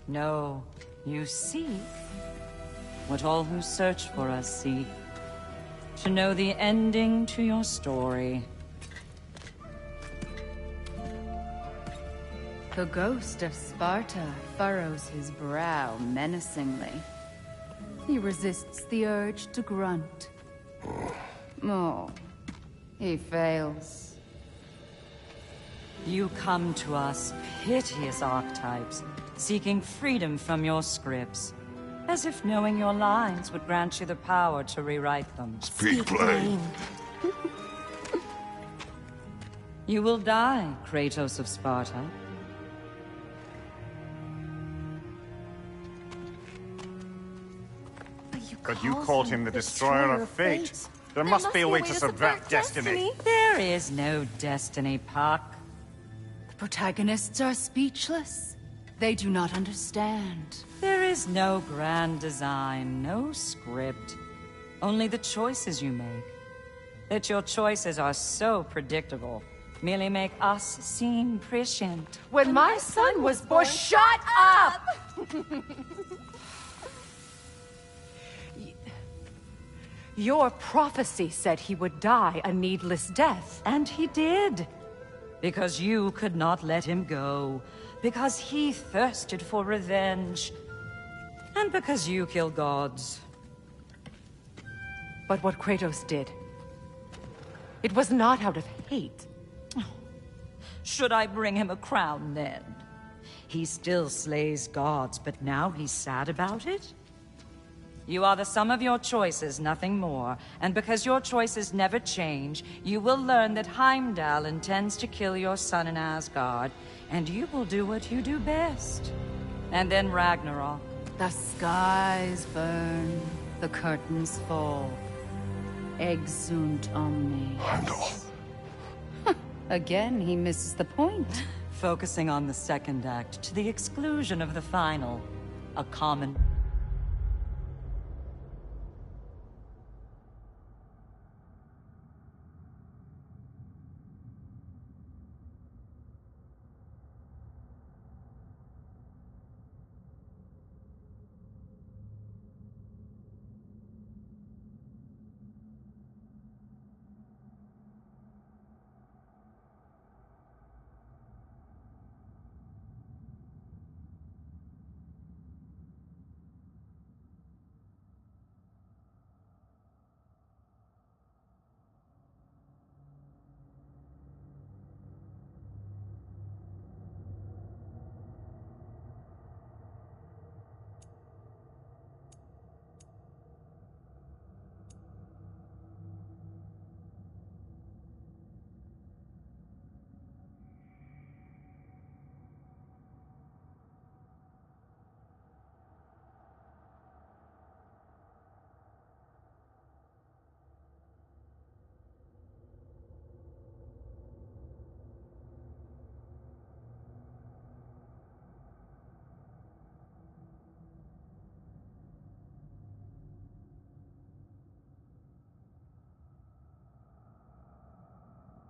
No, you seek what all who search for us seek. To know the ending to your story. The ghost of Sparta furrows his brow menacingly. He resists the urge to grunt. Oh, he fails. You come to us, piteous archetypes, seeking freedom from your scripts. As if knowing your lines would grant you the power to rewrite them. Speak plain. You will die, Kratos of Sparta. But you called him the Destroyer of Fate. There must be a way to subvert destiny. There is no destiny, Puck. The protagonists are speechless. They do not understand. There is no grand design, no script. Only the choices you make. That your choices are so predictable merely make us seem prescient. When my son was born, shut up! Your prophecy said he would die a needless death. And he did. Because you could not let him go. Because he thirsted for revenge. And because you kill gods. But what Kratos did, it was not out of hate. Should I bring him a crown then? He still slays gods, but now he's sad about it? You are the sum of your choices, nothing more. And because your choices never change, you will learn that Heimdall intends to kill your son in Asgard, and you will do what you do best. And then Ragnarok. The skies burn, the curtains fall. Exunt omnes. Heimdall. Again, he misses the point. Focusing on the second act to the exclusion of the final. A common...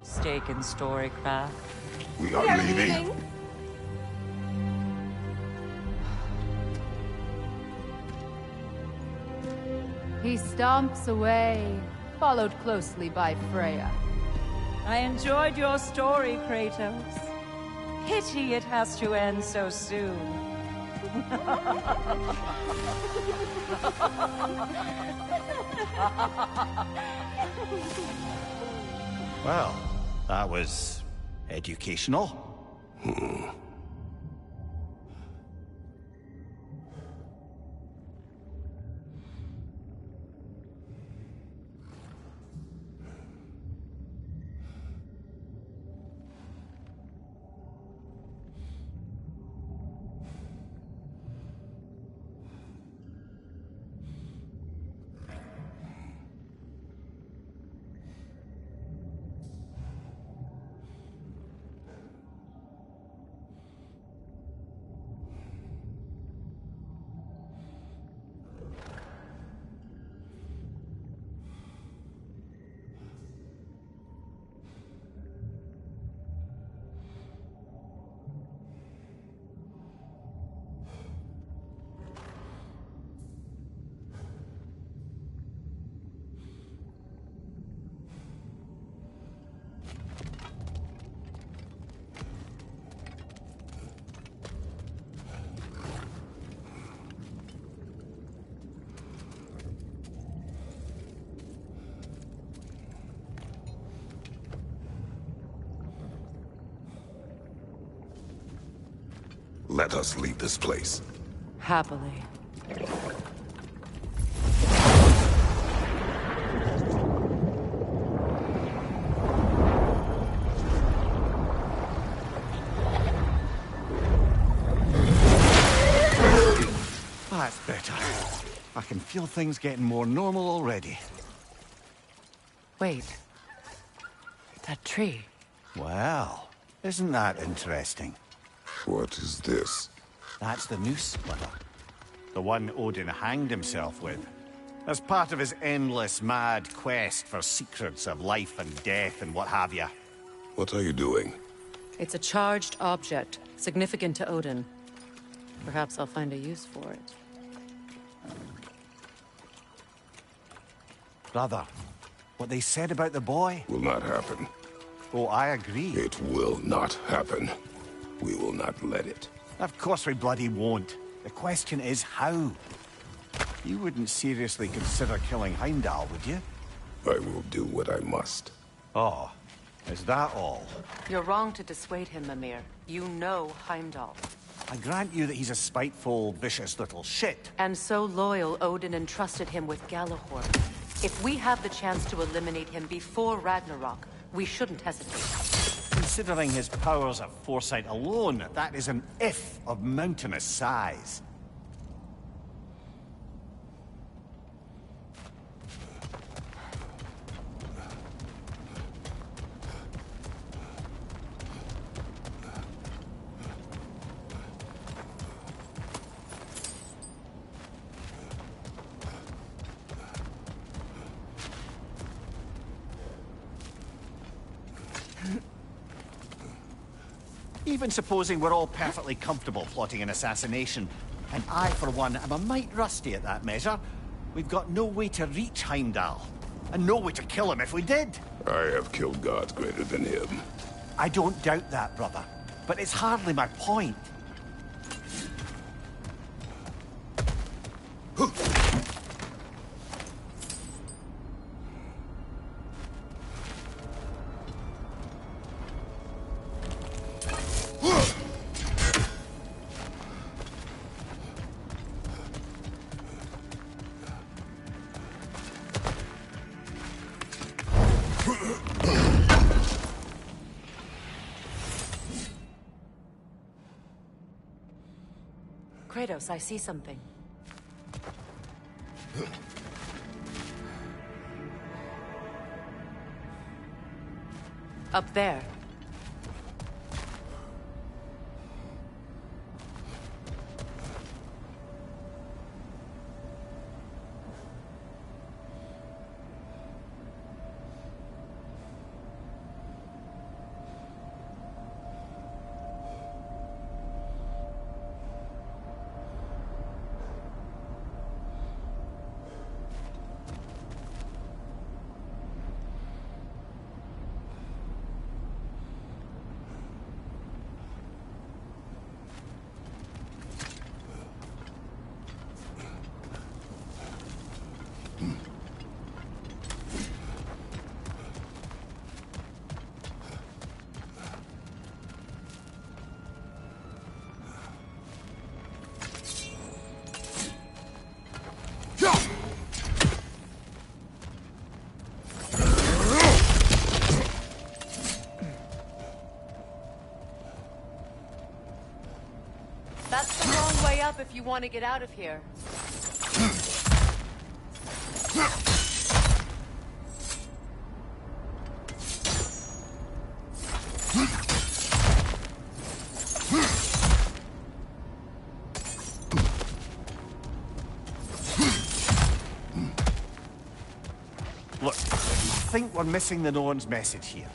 Stake in storycraft. We are leaving. He stomps away, followed closely by Freya. I enjoyed your story, Kratos. Pity it has to end so soon. Well, that was educational. Let us leave this place. Happily. That's better. I can feel things getting more normal already. Wait. That tree. Well, isn't that interesting? What is this? That's the noose splitter. The one Odin hanged himself with. As part of his endless, mad quest for secrets of life and death and what have you. What are you doing? It's a charged object, significant to Odin. Perhaps I'll find a use for it. Brother, what they said about the boy? Will not happen. Oh, I agree. It will not happen. We will not let it. Of course we bloody won't. The question is how. You wouldn't seriously consider killing Heimdall, would you? I will do what I must. Oh, is that all? You're wrong to dissuade him, Mimir. You know Heimdall. I grant you that he's a spiteful, vicious little shit. And so loyal, Odin entrusted him with Galahorn. If we have the chance to eliminate him before Ragnarok, we shouldn't hesitate. Considering his powers of foresight alone, that is an if of mountainous size. Even supposing we're all perfectly comfortable plotting an assassination, and I, for one, am a mite rusty at that measure, we've got no way to reach Heimdall, and no way to kill him if we did. I have killed gods greater than him. I don't doubt that, brother, but it's hardly my point. Kratos, I see something. Up there. That's the wrong way up if you want to get out of here. Look, I think we're missing the Norn's message here.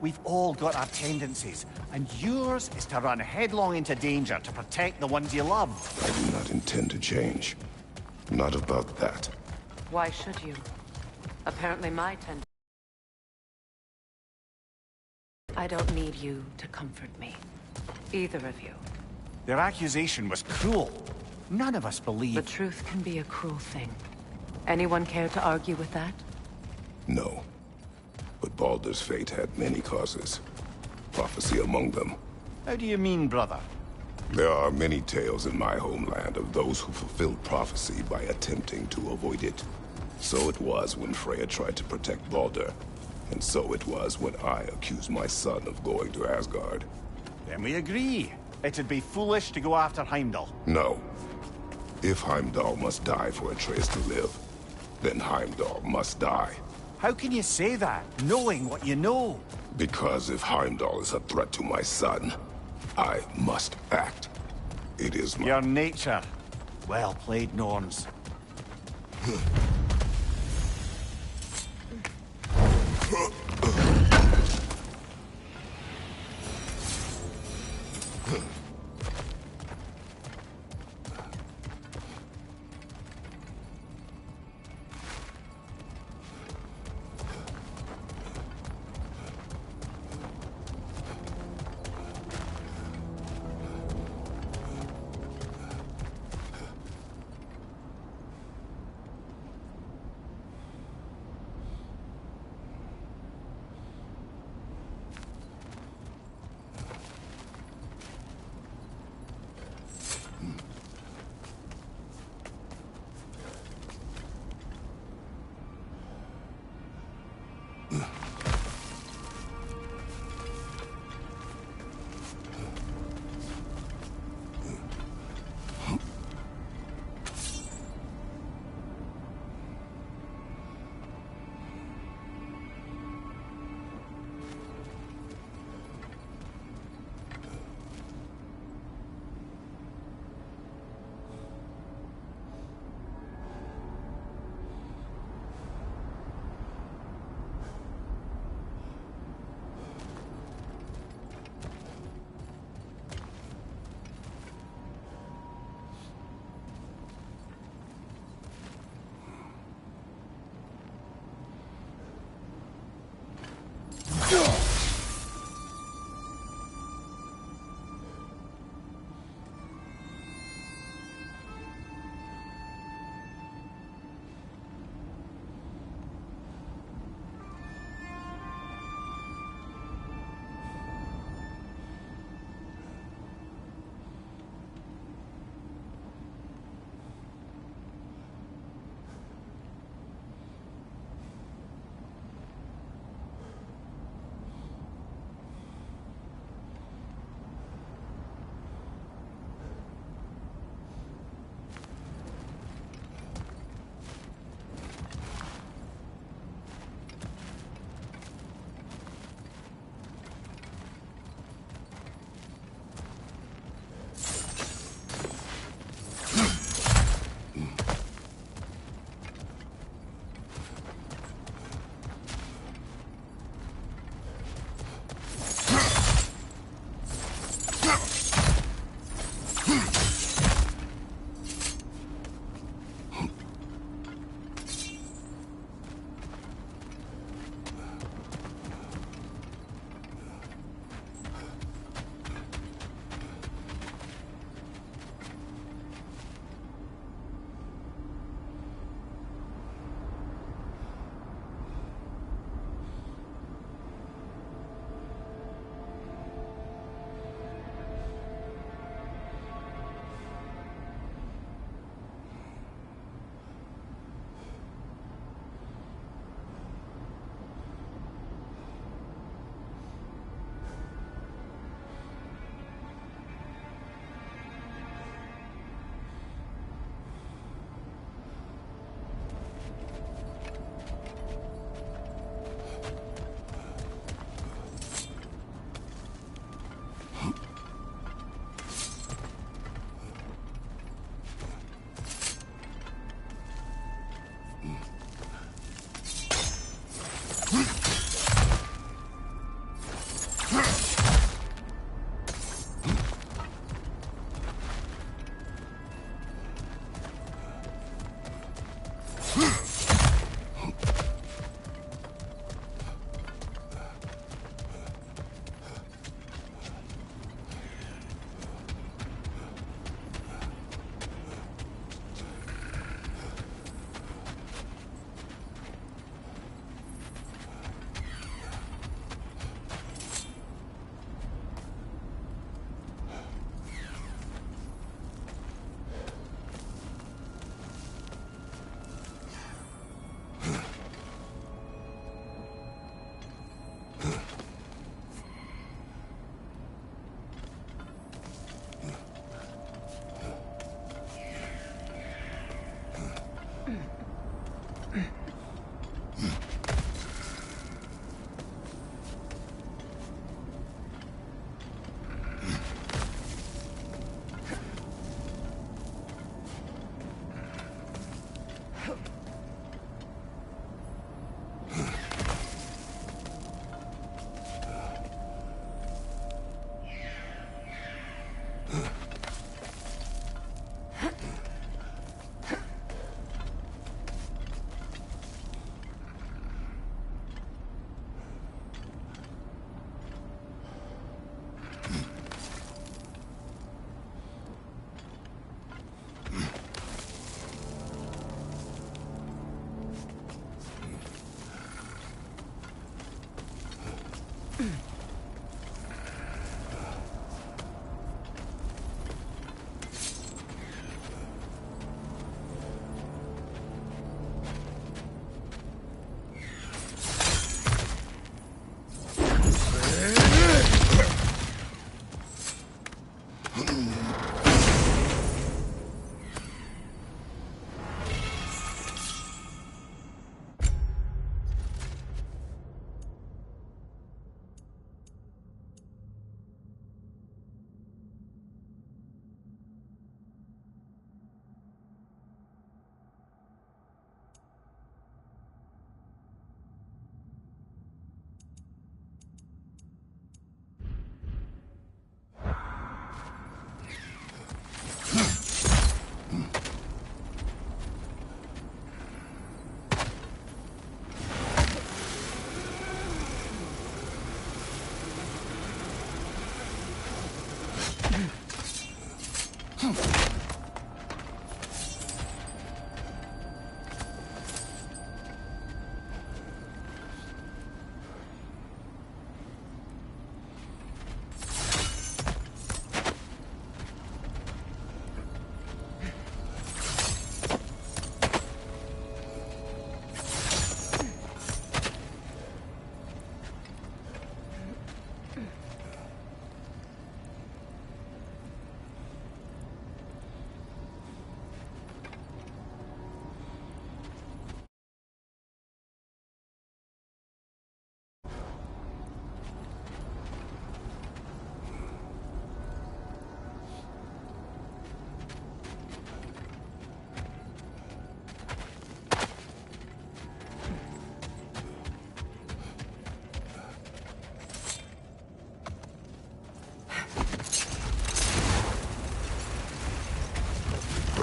We've all got our tendencies, and yours is to run headlong into danger to protect the ones you love. I do not intend to change. Not about that. Why should you? Apparently my tendency. I don't need you to comfort me. Either of you. Their accusation was cruel. None of us believe... The truth can be a cruel thing. Anyone care to argue with that? No. But Baldur's fate had many causes. Prophecy among them. How do you mean, brother? There are many tales in my homeland of those who fulfilled prophecy by attempting to avoid it. So it was when Freya tried to protect Baldur. And so it was when I accused my son of going to Asgard. Then we agree. It'd be foolish to go after Heimdall. No. If Heimdall must die for Atreus to live, then Heimdall must die. How can you say that, knowing what you know? Because if Heimdall is a threat to my son, I must act. It is my... Your nature. Well played, Norns.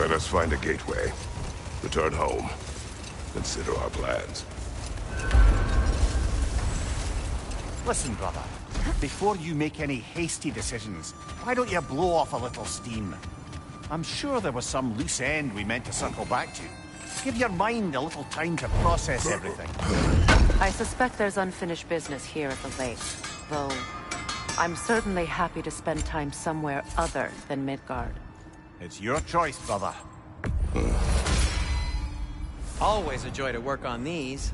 Let us find a gateway. Return home. Consider our plans. Listen, brother. Before you make any hasty decisions, why don't you blow off a little steam? I'm sure there was some loose end we meant to circle back to. Give your mind a little time to process everything. I suspect there's unfinished business here at the lake, though I'm certainly happy to spend time somewhere other than Midgard. It's your choice, brother. Always a joy to work on these.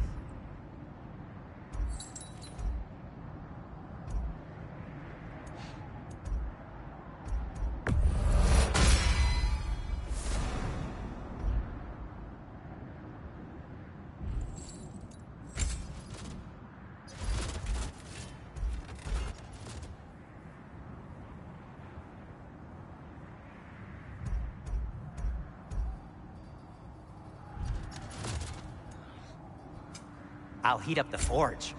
I'll heat up the forge.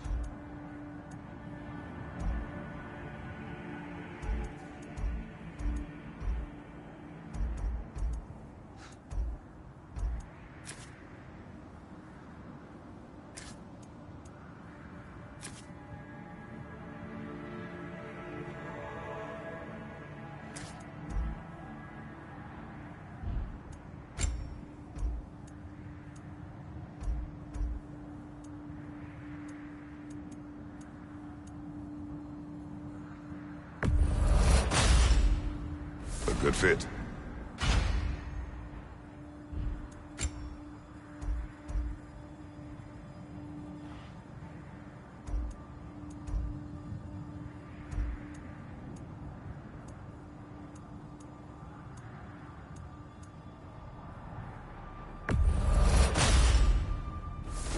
A good fit.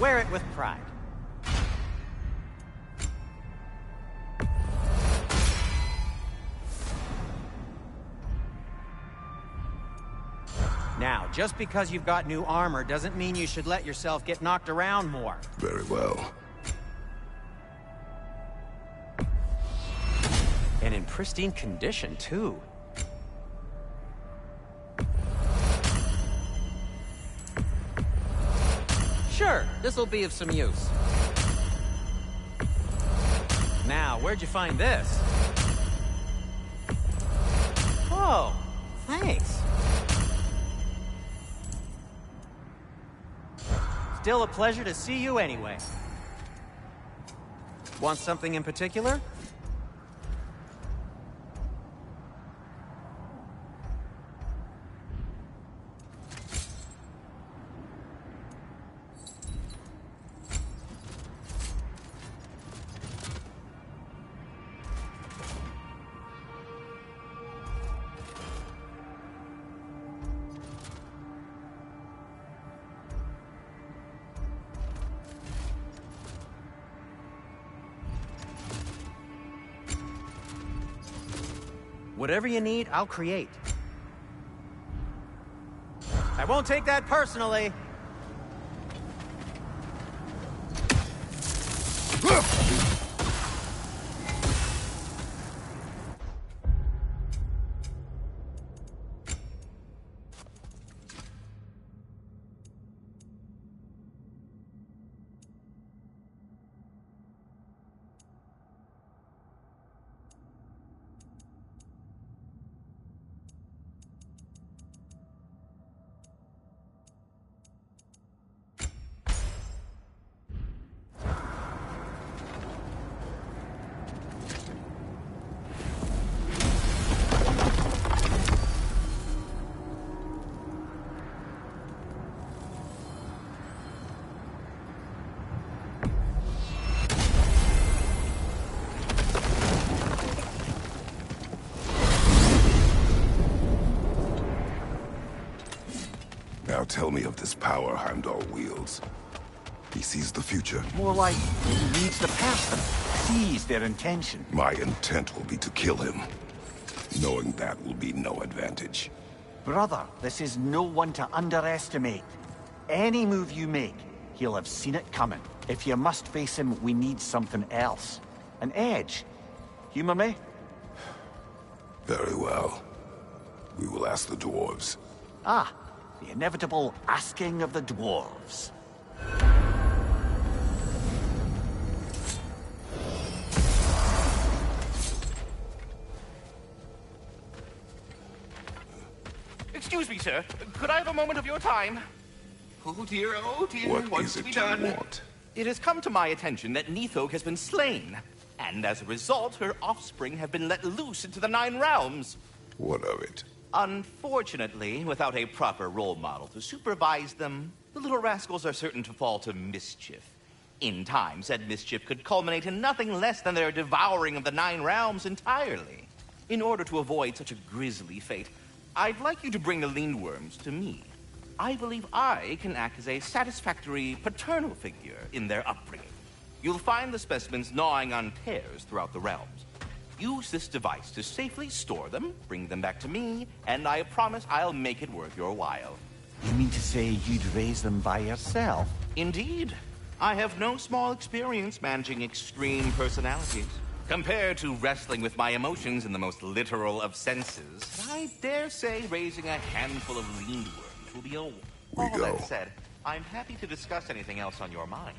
Wear it with pride. Now, just because you've got new armor doesn't mean you should let yourself get knocked around more. Very well. And in pristine condition, too. Sure, this'll be of some use. Now, where'd you find this? Oh, thanks. Still a pleasure to see you anyway. Want something in particular? Whatever you need, I'll create. I won't take that personally. Now tell me of this power Heimdall wields. He sees the future. More like he reads the person, sees their intention. My intent will be to kill him. Knowing that will be no advantage. Brother, this is no one to underestimate. Any move you make, he'll have seen it coming. If you must face him, we need something else. An edge. Humor me? Very well. We will ask the dwarves. Ah, the inevitable asking of the dwarves. Excuse me, sir. Could I have a moment of your time? Oh dear, What what's is to be it done? you want? It has come to my attention that Nithog has been slain, and as a result, her offspring have been let loose into the Nine Realms. What of it? Unfortunately, without a proper role model to supervise them, the little rascals are certain to fall to mischief. In time, said mischief could culminate in nothing less than their devouring of the Nine Realms entirely. In order to avoid such a grisly fate, I'd like you to bring the Lindworms to me. I believe I can act as a satisfactory paternal figure in their upbringing. You'll find the specimens gnawing on tears throughout the realms. Use this device to safely store them, bring them back to me, and I promise I'll make it worth your while. You mean to say you'd raise them by yourself? Indeed. I have no small experience managing extreme personalities. Compared to wrestling with my emotions in the most literal of senses, I dare say raising a handful of lean worms will be all go. that said. I'm happy to discuss anything else on your mind.